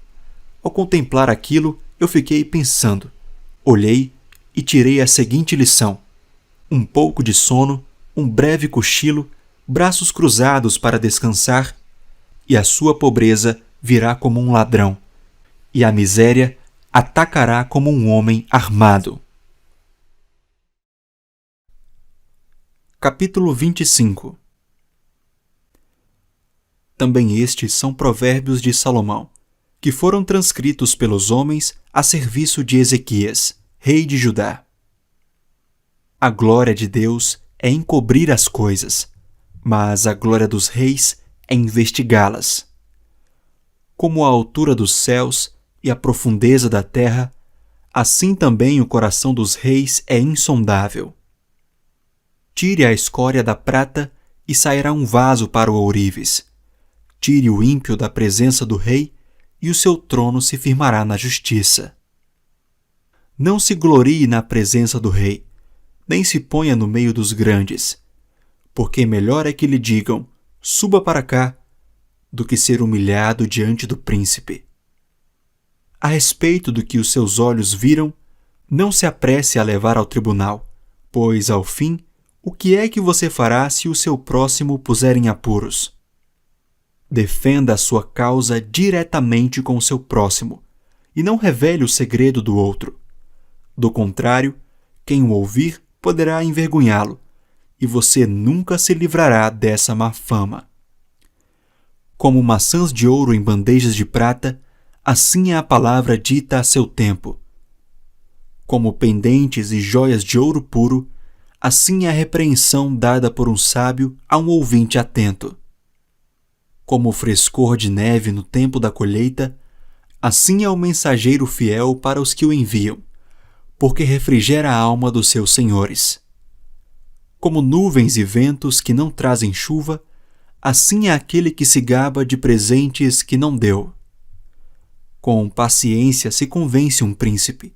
Ao contemplar aquilo, eu fiquei pensando. Olhei e tirei a seguinte lição: um pouco de sono, um breve cochilo, braços cruzados para descansar, e a sua pobreza virá como um ladrão, e a miséria atacará como um homem armado. Capítulo 25. Também estes são provérbios de Salomão, que foram transcritos pelos homens a serviço de Ezequias, rei de Judá. A glória de Deus é encobrir as coisas, mas a glória dos reis é investigá-las. Como a altura dos céus e a profundeza da terra, assim também o coração dos reis é insondável. Tire a escória da prata e sairá um vaso para o ourives. Tire o ímpio da presença do rei e o seu trono se firmará na justiça. Não se glorie na presença do rei, nem se ponha no meio dos grandes, porque melhor é que lhe digam, suba para cá, do que ser humilhado diante do príncipe. A respeito do que os seus olhos viram, não se apresse a levar ao tribunal, pois, ao fim, o que é que você fará se o seu próximo puser em apuros? Defenda a sua causa diretamente com o seu próximo, e não revele o segredo do outro. Do contrário, quem o ouvir poderá envergonhá-lo, e você nunca se livrará dessa má fama. Como maçãs de ouro em bandejas de prata, assim é a palavra dita a seu tempo. Como pendentes e joias de ouro puro, assim é a repreensão dada por um sábio a um ouvinte atento. Como o frescor de neve no tempo da colheita, assim é o mensageiro fiel para os que o enviam, porque refrigera a alma dos seus senhores. Como nuvens e ventos que não trazem chuva, assim é aquele que se gaba de presentes que não deu. Com paciência se convence um príncipe,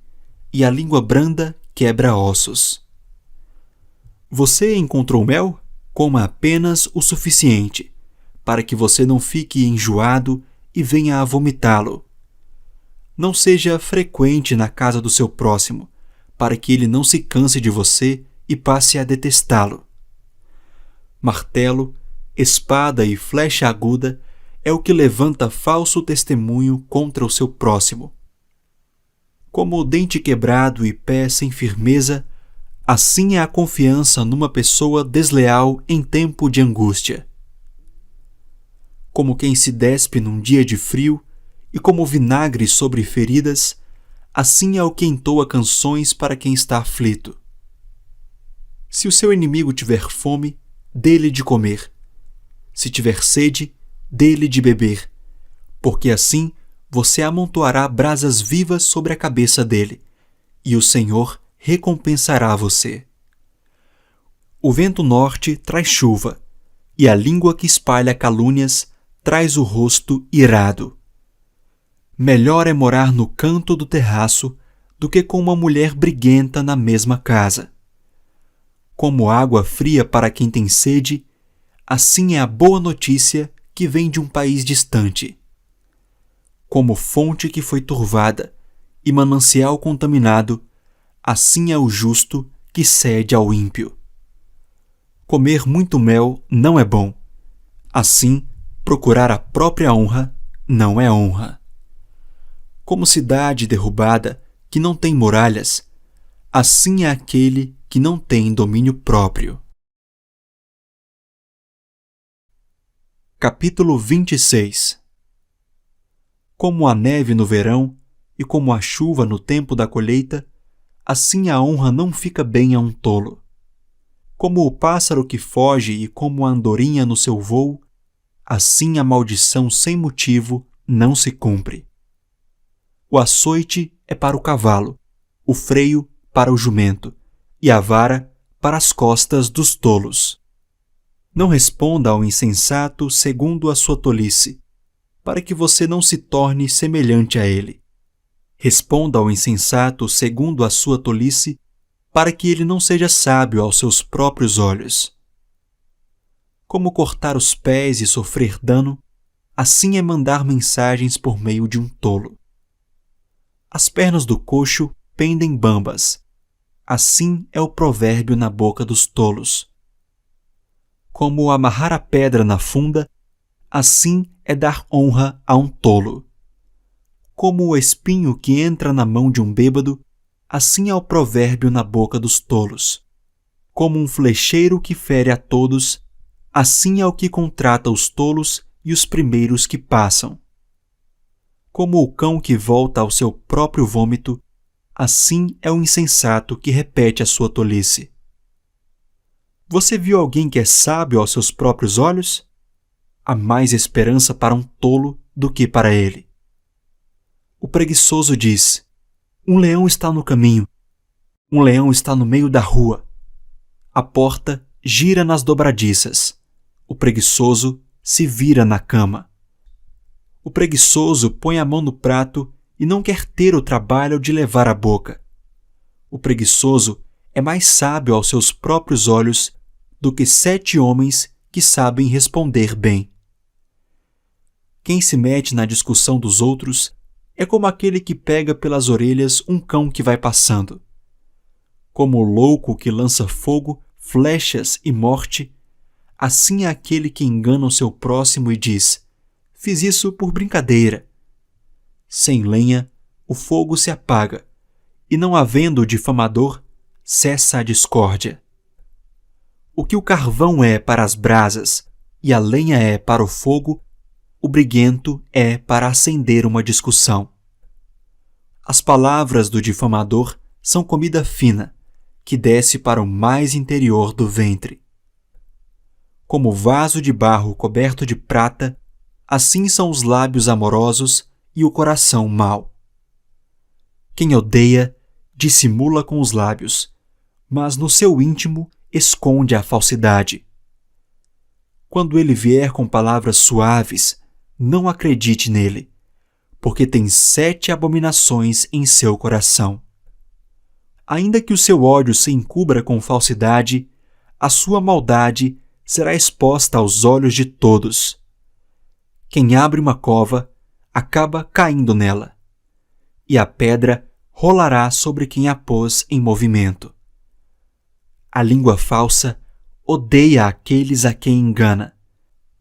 e a língua branda quebra ossos. Você encontrou mel? Coma apenas o suficiente, para que você não fique enjoado e venha a vomitá-lo. Não seja frequente na casa do seu próximo, para que ele não se canse de você e passe a detestá-lo. Martelo, espada e flecha aguda é o que levanta falso testemunho contra o seu próximo. Como o dente quebrado e pé sem firmeza, assim é a confiança numa pessoa desleal em tempo de angústia. Como quem se despe num dia de frio, e como vinagre sobre feridas, assim é o que entoa canções para quem está aflito. Se o seu inimigo tiver fome, dê-lhe de comer. Se tiver sede, dê-lhe de beber, porque assim você amontoará brasas vivas sobre a cabeça dele, e o Senhor recompensará você. O vento norte traz chuva, e a língua que espalha calúnias traz o rosto irado. Melhor é morar no canto do terraço do que com uma mulher briguenta na mesma casa. Como água fria para quem tem sede, assim é a boa notícia que vem de um país distante. Como fonte que foi turvada, e manancial contaminado, assim é o justo que cede ao ímpio. Comer muito mel não é bom. Assim, procurar a própria honra não é honra. Como cidade derrubada que não tem muralhas, assim é aquele que não tem domínio próprio. Capítulo 26. Como a neve no verão e como a chuva no tempo da colheita, assim a honra não fica bem a um tolo. Como o pássaro que foge e como a andorinha no seu vôo, assim a maldição sem motivo não se cumpre. O açoite é para o cavalo, o freio para o jumento, e a vara para as costas dos tolos. Não responda ao insensato segundo a sua tolice, para que você não se torne semelhante a ele. Responda ao insensato segundo a sua tolice, para que ele não seja sábio aos seus próprios olhos. Como cortar os pés e sofrer dano, assim é mandar mensagens por meio de um tolo. As pernas do coxo pendem bambas, assim é o provérbio na boca dos tolos. Como amarrar a pedra na funda, assim é dar honra a um tolo. Como o espinho que entra na mão de um bêbado, assim é o provérbio na boca dos tolos. Como um flecheiro que fere a todos, assim é o que contrata os tolos e os primeiros que passam. Como o cão que volta ao seu próprio vômito, assim é o insensato que repete a sua tolice. Você viu alguém que é sábio aos seus próprios olhos? Há mais esperança para um tolo do que para ele. O preguiçoso diz: um leão está no caminho, um leão está no meio da rua. A porta gira nas dobradiças, o preguiçoso se vira na cama. O preguiçoso põe a mão no prato e não quer ter o trabalho de levar à boca. O preguiçoso é mais sábio aos seus próprios olhos do que 7 homens que sabem responder bem. Quem se mete na discussão dos outros é como aquele que pega pelas orelhas um cão que vai passando. Como o louco que lança fogo, flechas e morte, assim é aquele que engana o seu próximo e diz: fiz isso por brincadeira. Sem lenha, o fogo se apaga, e não havendo difamador, cessa a discórdia. O que o carvão é para as brasas e a lenha é para o fogo, o briguento é para acender uma discussão. As palavras do difamador são comida fina, que desce para o mais interior do ventre. Como vaso de barro coberto de prata, assim são os lábios amorosos e o coração mau. Quem odeia, dissimula com os lábios, mas no seu íntimo esconde a falsidade. Quando ele vier com palavras suaves, não acredite nele, porque tem 7 abominações em seu coração. Ainda que o seu ódio se encubra com falsidade, a sua maldade será exposta aos olhos de todos. Quem abre uma cova acaba caindo nela, e a pedra rolará sobre quem a pôs em movimento. A língua falsa odeia aqueles a quem engana,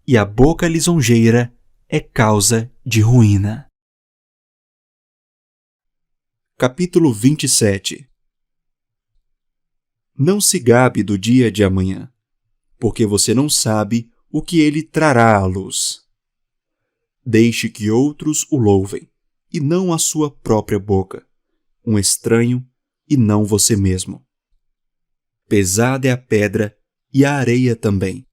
e a boca lisonjeira é causa de ruína. Capítulo 27. Não se gabe do dia de amanhã, porque você não sabe o que ele trará à luz. Deixe que outros o louvem, e não a sua própria boca, um estranho e não você mesmo. Pesada é a pedra e a areia também,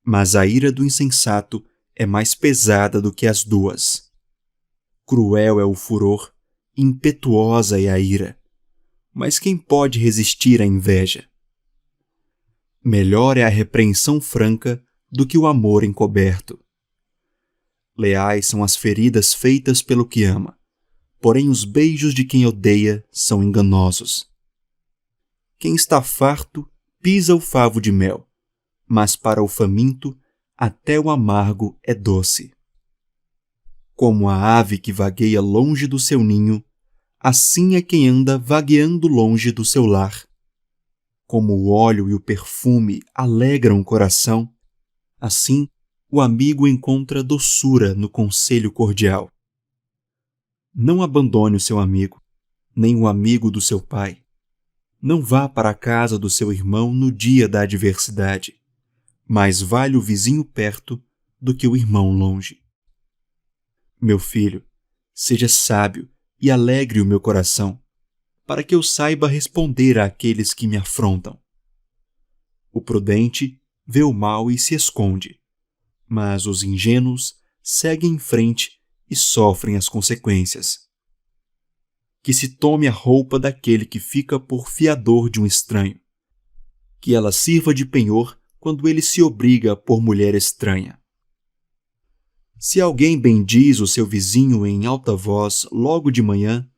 mas a ira do insensato é mais pesada do que as duas. Cruel é o furor, impetuosa é a ira, mas quem pode resistir à inveja? Melhor é a repreensão franca do que o amor encoberto. Leais são as feridas feitas pelo que ama, porém os beijos de quem odeia são enganosos. Quem está farto pisa o favo de mel, mas para o faminto até o amargo é doce. Como a ave que vagueia longe do seu ninho, assim é quem anda vagueando longe do seu lar. Como o óleo e o perfume alegram o coração, assim o amigo encontra doçura no conselho cordial. Não abandone o seu amigo, nem o amigo do seu pai. Não vá para a casa do seu irmão no dia da adversidade. Mais vale o vizinho perto do que o irmão longe. Meu filho, seja sábio e alegre o meu coração, para que eu saiba responder àqueles que me afrontam. O prudente vê o mal e se esconde, mas os ingênuos seguem em frente e sofrem as consequências. Que se tome a roupa daquele que fica por fiador de um estranho, que ela sirva de penhor quando ele se obriga por mulher estranha. Se alguém bendiz o seu vizinho em alta voz logo de manhã,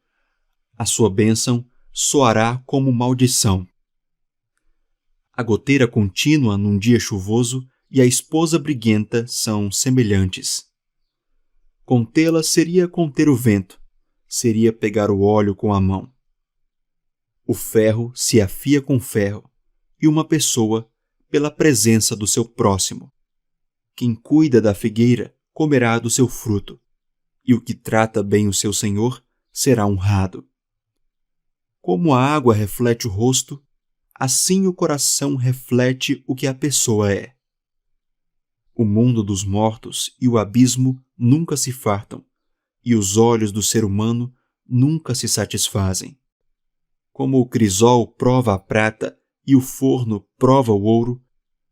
a sua bênção soará como maldição. A goteira contínua num dia chuvoso e a esposa briguenta são semelhantes. Contê-la seria conter o vento, seria pegar o óleo com a mão. O ferro se afia com ferro, e uma pessoa pela presença do seu próximo. Quem cuida da figueira comerá do seu fruto, e o que trata bem o seu senhor será honrado. Como a água reflete o rosto, assim o coração reflete o que a pessoa é. O mundo dos mortos e o abismo nunca se fartam, e os olhos do ser humano nunca se satisfazem. Como o crisol prova a prata e o forno prova o ouro,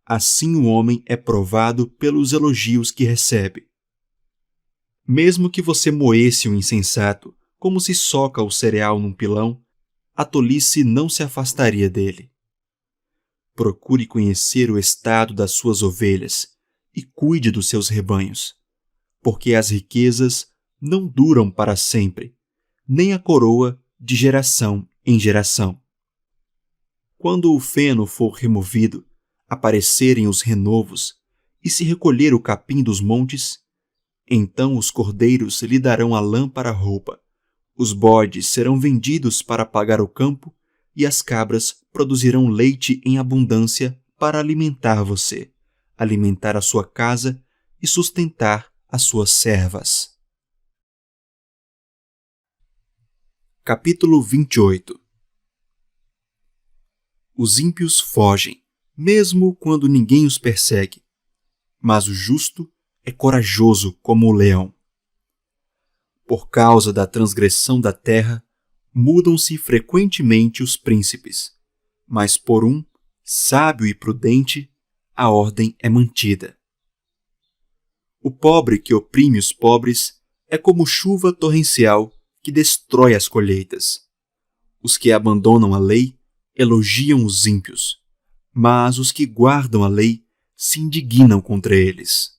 assim o homem é provado pelos elogios que recebe. Mesmo que você moesse um insensato, como se soca o cereal num pilão, a tolice não se afastaria dele. Procure conhecer o estado das suas ovelhas e cuide dos seus rebanhos, porque as riquezas não duram para sempre, nem a coroa de geração em geração. Quando o feno for removido, aparecerem os renovos e se recolher o capim dos montes, então os cordeiros lhe darão a lã para a roupa, os bodes serão vendidos para pagar o campo e as cabras produzirão leite em abundância para alimentar você, alimentar a sua casa e sustentar as suas servas. Capítulo 28. Os ímpios fogem, mesmo quando ninguém os persegue, mas o justo é corajoso como o leão. Por causa da transgressão da terra, mudam-se frequentemente os príncipes, mas por um, sábio e prudente, a ordem é mantida. O pobre que oprime os pobres é como chuva torrencial que destrói as colheitas. Os que abandonam a lei elogiam os ímpios, mas os que guardam a lei se indignam contra eles.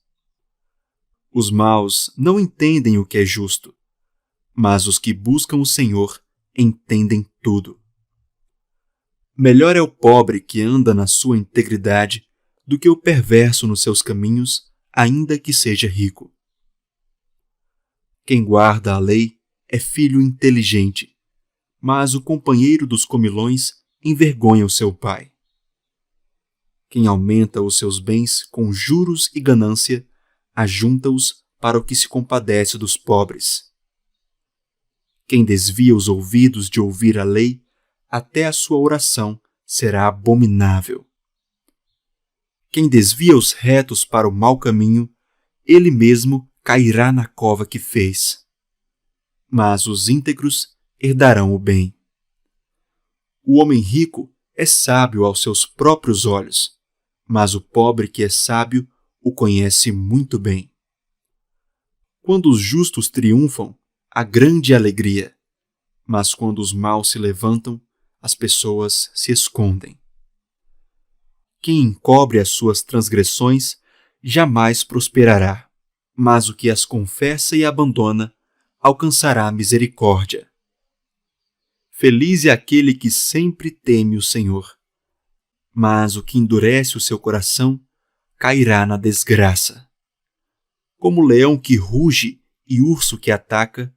Os maus não entendem o que é justo, mas os que buscam o Senhor entendem tudo. Melhor é o pobre que anda na sua integridade do que o perverso nos seus caminhos, ainda que seja rico. Quem guarda a lei é filho inteligente, mas o companheiro dos comilões envergonha o seu pai. Quem aumenta os seus bens com juros e ganância, ajunta-os para o que se compadece dos pobres. Quem desvia os ouvidos de ouvir a lei, até a sua oração será abominável. Quem desvia os retos para o mau caminho, ele mesmo cairá na cova que fez. Mas os íntegros herdarão o bem. O homem rico é sábio aos seus próprios olhos, mas o pobre que é sábio o conhece muito bem. Quando os justos triunfam, há grande alegria, mas quando os maus se levantam, as pessoas se escondem. Quem encobre as suas transgressões jamais prosperará, mas o que as confessa e abandona alcançará misericórdia. Feliz é aquele que sempre teme o Senhor, mas o que endurece o seu coração cairá na desgraça. Como leão que ruge e urso que ataca,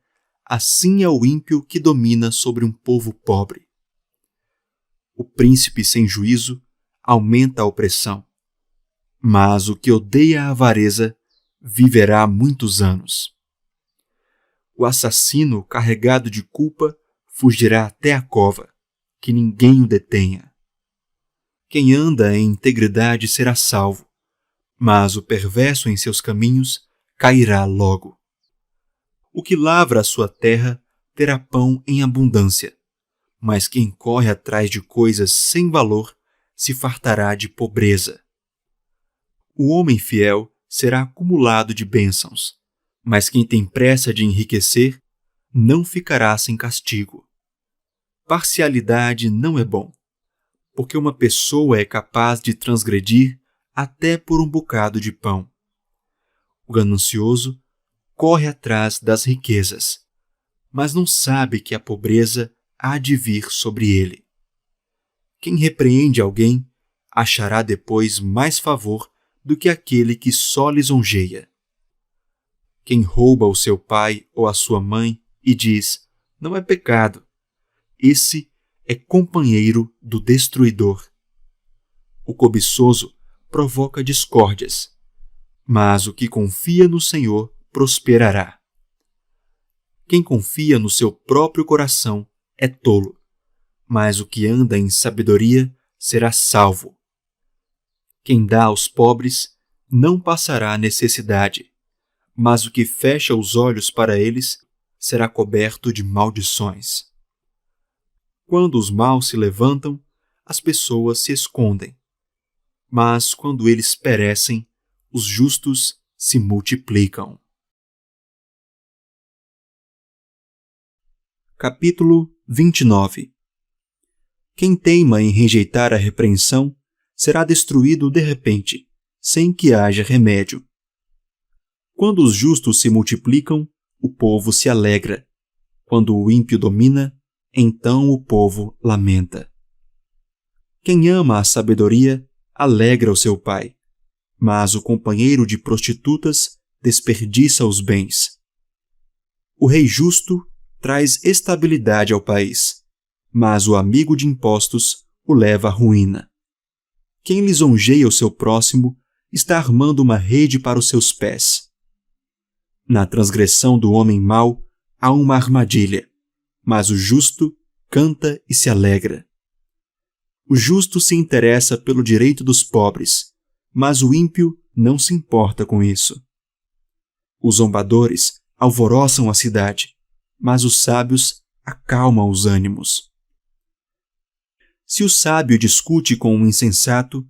assim é o ímpio que domina sobre um povo pobre. O príncipe sem juízo aumenta a opressão, mas o que odeia a avareza viverá muitos anos. O assassino carregado de culpa fugirá até a cova, que ninguém o detenha. Quem anda em integridade será salvo, mas o perverso em seus caminhos cairá logo. O que lavra a sua terra terá pão em abundância, mas quem corre atrás de coisas sem valor se fartará de pobreza. O homem fiel será acumulado de bênçãos, mas quem tem pressa de enriquecer não ficará sem castigo. Parcialidade não é bom, porque uma pessoa é capaz de transgredir até por um bocado de pão. O ganancioso corre atrás das riquezas, mas não sabe que a pobreza há de vir sobre ele. Quem repreende alguém achará depois mais favor do que aquele que só lisonjeia. Quem rouba o seu pai ou a sua mãe e diz, não é pecado, esse é companheiro do destruidor. O cobiçoso provoca discórdias, mas o que confia no Senhor prosperará. Quem confia no seu próprio coração é tolo, mas o que anda em sabedoria será salvo. Quem dá aos pobres não passará necessidade, mas o que fecha os olhos para eles será coberto de maldições. Quando os maus se levantam, as pessoas se escondem, mas quando eles perecem, os justos se multiplicam. Capítulo 29. Quem teima em rejeitar a repreensão será destruído de repente, sem que haja remédio. Quando os justos se multiplicam, o povo se alegra. Quando o ímpio domina, então o povo lamenta. Quem ama a sabedoria alegra o seu pai, mas o companheiro de prostitutas desperdiça os bens. O rei justo traz estabilidade ao país, mas o amigo de impostos o leva à ruína. Quem lisonjeia o seu próximo está armando uma rede para os seus pés. Na transgressão do homem mau há uma armadilha, mas o justo canta e se alegra. O justo se interessa pelo direito dos pobres, mas o ímpio não se importa com isso. Os zombadores alvoroçam a cidade, mas os sábios acalmam os ânimos. Se o sábio discute com um insensato,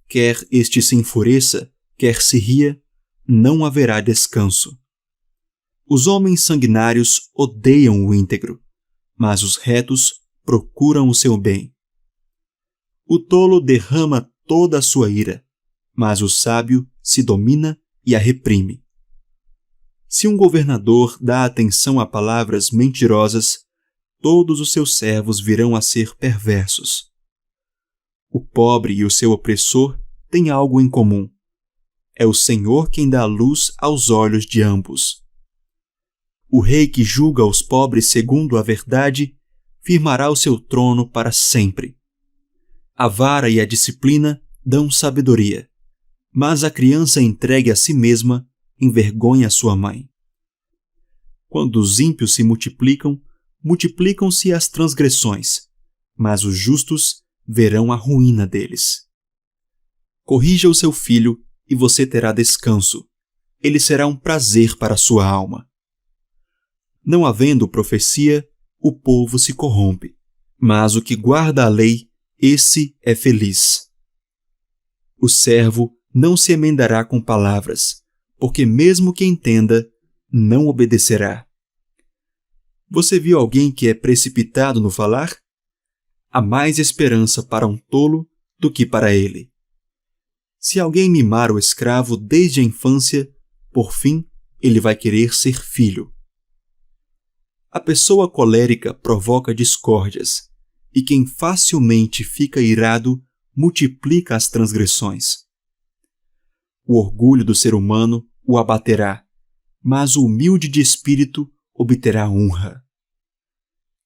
quer este se enfureça, quer se ria, não haverá descanso. Os homens sanguinários odeiam o íntegro, mas os retos procuram o seu bem. O tolo derrama toda a sua ira, mas o sábio se domina e a reprime. Se um governador dá atenção a palavras mentirosas, todos os seus servos virão a ser perversos. O pobre e o seu opressor têm algo em comum. É o Senhor quem dá luz aos olhos de ambos. O rei que julga os pobres segundo a verdade firmará o seu trono para sempre. A vara e a disciplina dão sabedoria, mas a criança entregue a si mesma envergonha sua mãe. Quando os ímpios se multiplicam, multiplicam-se as transgressões, mas os justos verão a ruína deles. Corrija o seu filho e você terá descanso. Ele será um prazer para a sua alma. Não havendo profecia, o povo se corrompe, mas o que guarda a lei, esse é feliz. O servo não se emendará com palavras, porque mesmo que entenda, não obedecerá. Você viu alguém que é precipitado no falar? Há mais esperança para um tolo do que para ele. Se alguém mimar o escravo desde a infância, por fim, ele vai querer ser filho. A pessoa colérica provoca discórdias, e quem facilmente fica irado multiplica as transgressões. O orgulho do ser humano o abaterá, mas o humilde de espírito obterá honra.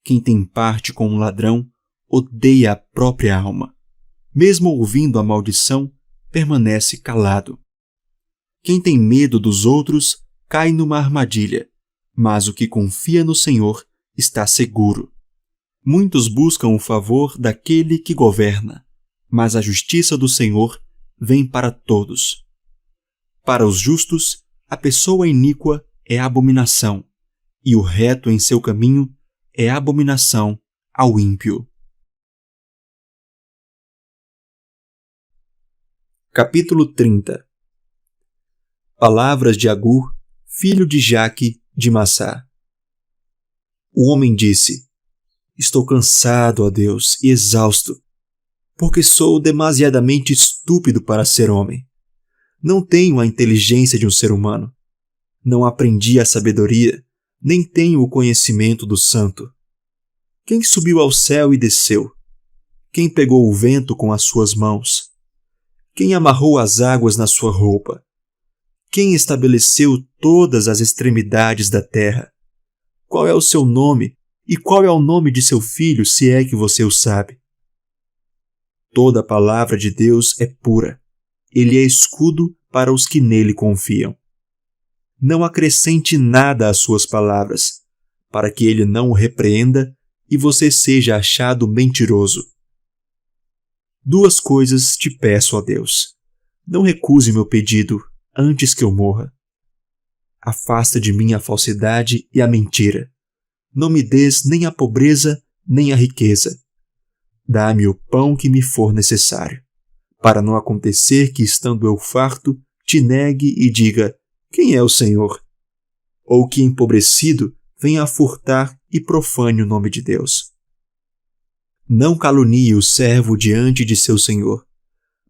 Quem tem parte com um ladrão odeia a própria alma. Mesmo ouvindo a maldição, permanece calado. Quem tem medo dos outros cai numa armadilha, mas o que confia no Senhor está seguro. Muitos buscam o favor daquele que governa, mas a justiça do Senhor vem para todos. Para os justos, a pessoa iníqua é abominação, e o reto em seu caminho é abominação ao ímpio. Capítulo 30. Palavras de Agur, filho de Jaque, de Massá. O homem disse: Estou cansado, ó Deus, e exausto, porque sou demasiadamente estúpido para ser homem. Não tenho a inteligência de um ser humano. Não aprendi a sabedoria, nem tenho o conhecimento do santo. Quem subiu ao céu e desceu? Quem pegou o vento com as suas mãos? Quem amarrou as águas na sua roupa? Quem estabeleceu todas as extremidades da terra? Qual é o seu nome e qual é o nome de seu filho, se é que você o sabe? Toda a palavra de Deus é pura. Ele é escudo para os que nele confiam. Não acrescente nada às suas palavras, para que ele não o repreenda e você seja achado mentiroso. 2 coisas te peço, ó Deus. Não recuse meu pedido antes que eu morra. Afasta de mim a falsidade e a mentira. Não me des nem a pobreza, nem a riqueza. Dá-me o pão que me for necessário, para não acontecer que, estando eu farto, te negue e diga: quem é o Senhor? Ou que, empobrecido, venha a furtar e profane o nome de Deus. Não calunie o servo diante de seu senhor,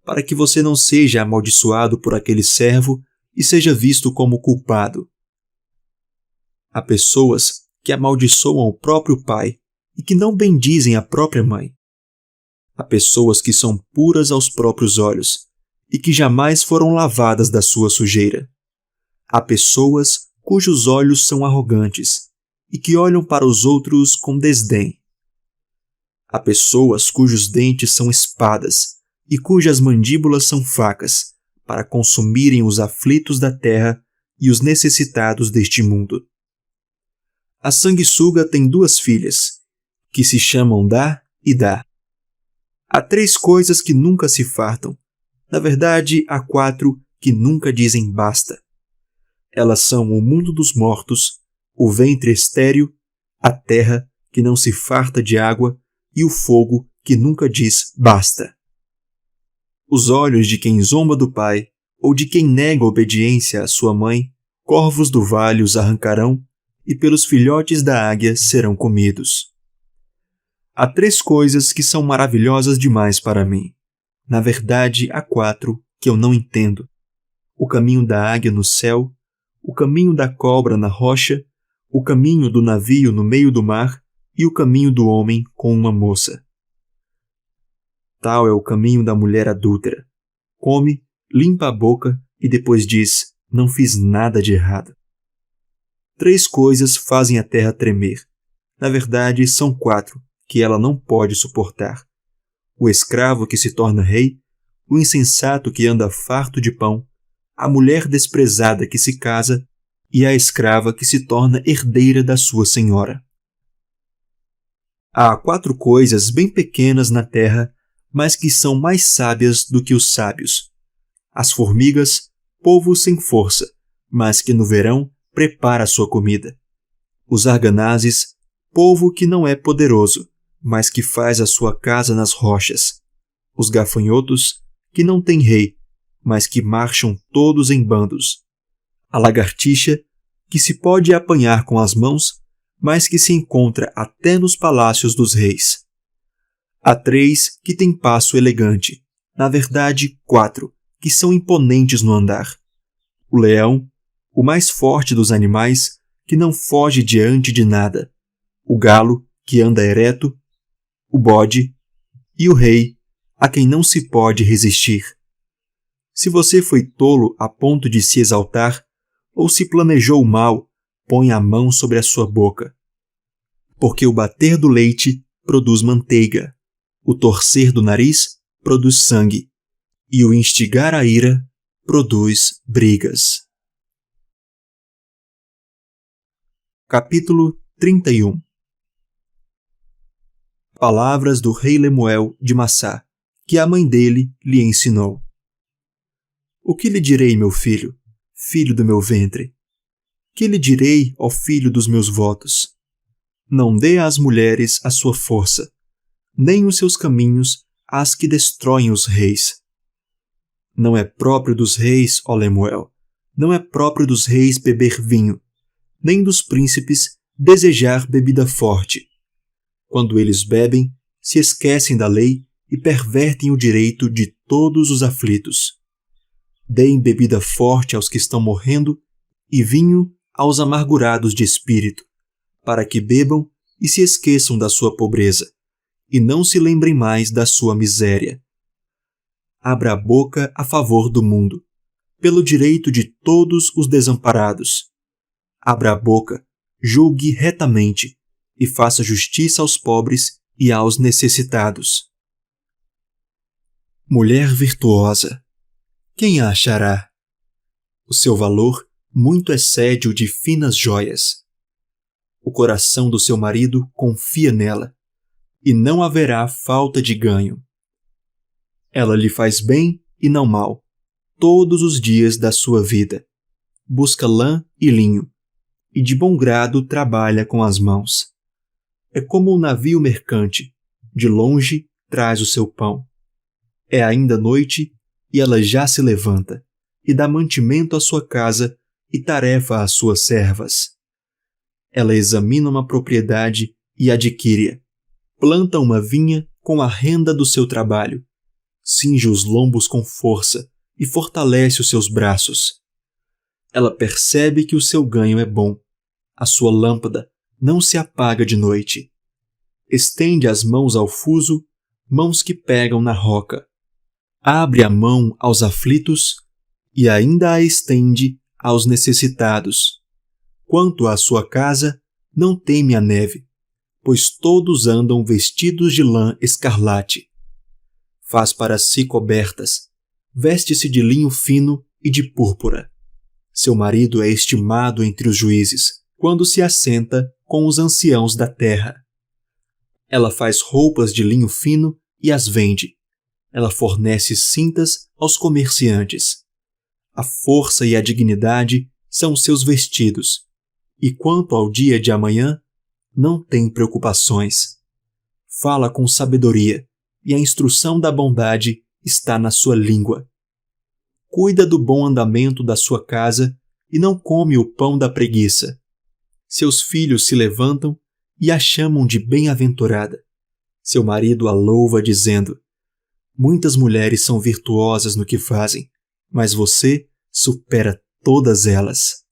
para que você não seja amaldiçoado por aquele servo e seja visto como culpado. Há pessoas que amaldiçoam o próprio pai e que não bendizem a própria mãe. Há pessoas que são puras aos próprios olhos e que jamais foram lavadas da sua sujeira. Há pessoas cujos olhos são arrogantes e que olham para os outros com desdém. Há pessoas cujos dentes são espadas e cujas mandíbulas são facas, para consumirem os aflitos da terra e os necessitados deste mundo. A sanguessuga tem 2 filhas, que se chamam Dá e Dá. Há 3 coisas que nunca se fartam. Na verdade, há 4 que nunca dizem basta. Elas são o mundo dos mortos, o ventre estéril, a terra que não se farta de água e o fogo que nunca diz basta. Os olhos de quem zomba do pai ou de quem nega obediência à sua mãe, corvos do vale os arrancarão e pelos filhotes da águia serão comidos. Há 3 coisas que são maravilhosas demais para mim. Na verdade, há 4 que eu não entendo: o caminho da águia no céu, o caminho da cobra na rocha, o caminho do navio no meio do mar e o caminho do homem com uma moça. Tal é o caminho da mulher adúltera. Come, limpa a boca e depois diz: não fiz nada de errado. 3 coisas fazem a terra tremer. Na verdade, são 4 que ela não pode suportar: o escravo que se torna rei, o insensato que anda farto de pão, a mulher desprezada que se casa e a escrava que se torna herdeira da sua senhora. Há 4 coisas bem pequenas na terra, mas que são mais sábias do que os sábios: as formigas, povo sem força, mas que no verão prepara a sua comida; os arganazes, povo que não é poderoso, mas que faz a sua casa nas rochas; os gafanhotos, que não têm rei, mas que marcham todos em bandos; a lagartixa, que se pode apanhar com as mãos, mas que se encontra até nos palácios dos reis. Há 3 que têm passo elegante, na verdade 4, que são imponentes no andar: o leão, o mais forte dos animais, que não foge diante de nada; o galo, que anda ereto; o bode e o rei, a quem não se pode resistir. Se você foi tolo a ponto de se exaltar, ou se planejou mal, põe a mão sobre a sua boca. Porque o bater do leite produz manteiga, o torcer do nariz produz sangue, e o instigar a ira produz brigas. Capítulo 31. Palavras do rei Lemuel de Massá, que a mãe dele lhe ensinou. O que lhe direi, meu filho, filho do meu ventre? Que lhe direi, ó filho dos meus votos? Não dê às mulheres a sua força, nem os seus caminhos às que destroem os reis. Não é próprio dos reis, ó Lemuel, não é próprio dos reis beber vinho, nem dos príncipes desejar bebida forte. Quando eles bebem, se esquecem da lei e pervertem o direito de todos os aflitos. Deem bebida forte aos que estão morrendo e vinho aos amargurados de espírito, para que bebam e se esqueçam da sua pobreza, e não se lembrem mais da sua miséria. Abra a boca a favor do mundo, pelo direito de todos os desamparados. Abra a boca, julgue retamente, e faça justiça aos pobres e aos necessitados. Mulher virtuosa, quem a achará? O seu valor muito excede o de finas joias. O coração do seu marido confia nela, e não haverá falta de ganho. Ela lhe faz bem e não mal, todos os dias da sua vida. Busca lã e linho, e de bom grado trabalha com as mãos. É como um navio mercante, de longe traz o seu pão. É ainda noite, e ela já se levanta, e dá mantimento à sua casa e tarefa às suas servas. Ela examina uma propriedade e adquire-a. Planta uma vinha com a renda do seu trabalho. Cinge os lombos com força e fortalece os seus braços. Ela percebe que o seu ganho é bom. A sua lâmpada não se apaga de noite. Estende as mãos ao fuso, mãos que pegam na roca. Abre a mão aos aflitos e ainda a estende aos necessitados. Quanto à sua casa, não teme a neve, pois todos andam vestidos de lã escarlate. Faz para si cobertas, veste-se de linho fino e de púrpura. Seu marido é estimado entre os juízes, quando se assenta com os anciãos da terra. Ela faz roupas de linho fino e as vende. Ela fornece cintas aos comerciantes. A força e a dignidade são seus vestidos. E quanto ao dia de amanhã, não tem preocupações. Fala com sabedoria, e a instrução da bondade está na sua língua. Cuida do bom andamento da sua casa e não come o pão da preguiça. Seus filhos se levantam e a chamam de bem-aventurada. Seu marido a louva dizendo: muitas mulheres são virtuosas no que fazem, mas você supera todas elas.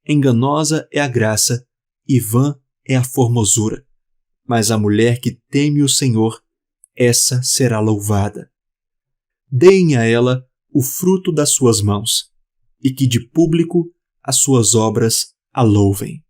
Enganosa é a graça e vã é a formosura, mas a mulher que teme o Senhor, essa será louvada. Deem a ela o fruto das suas mãos, e que de público as suas obras a louvem.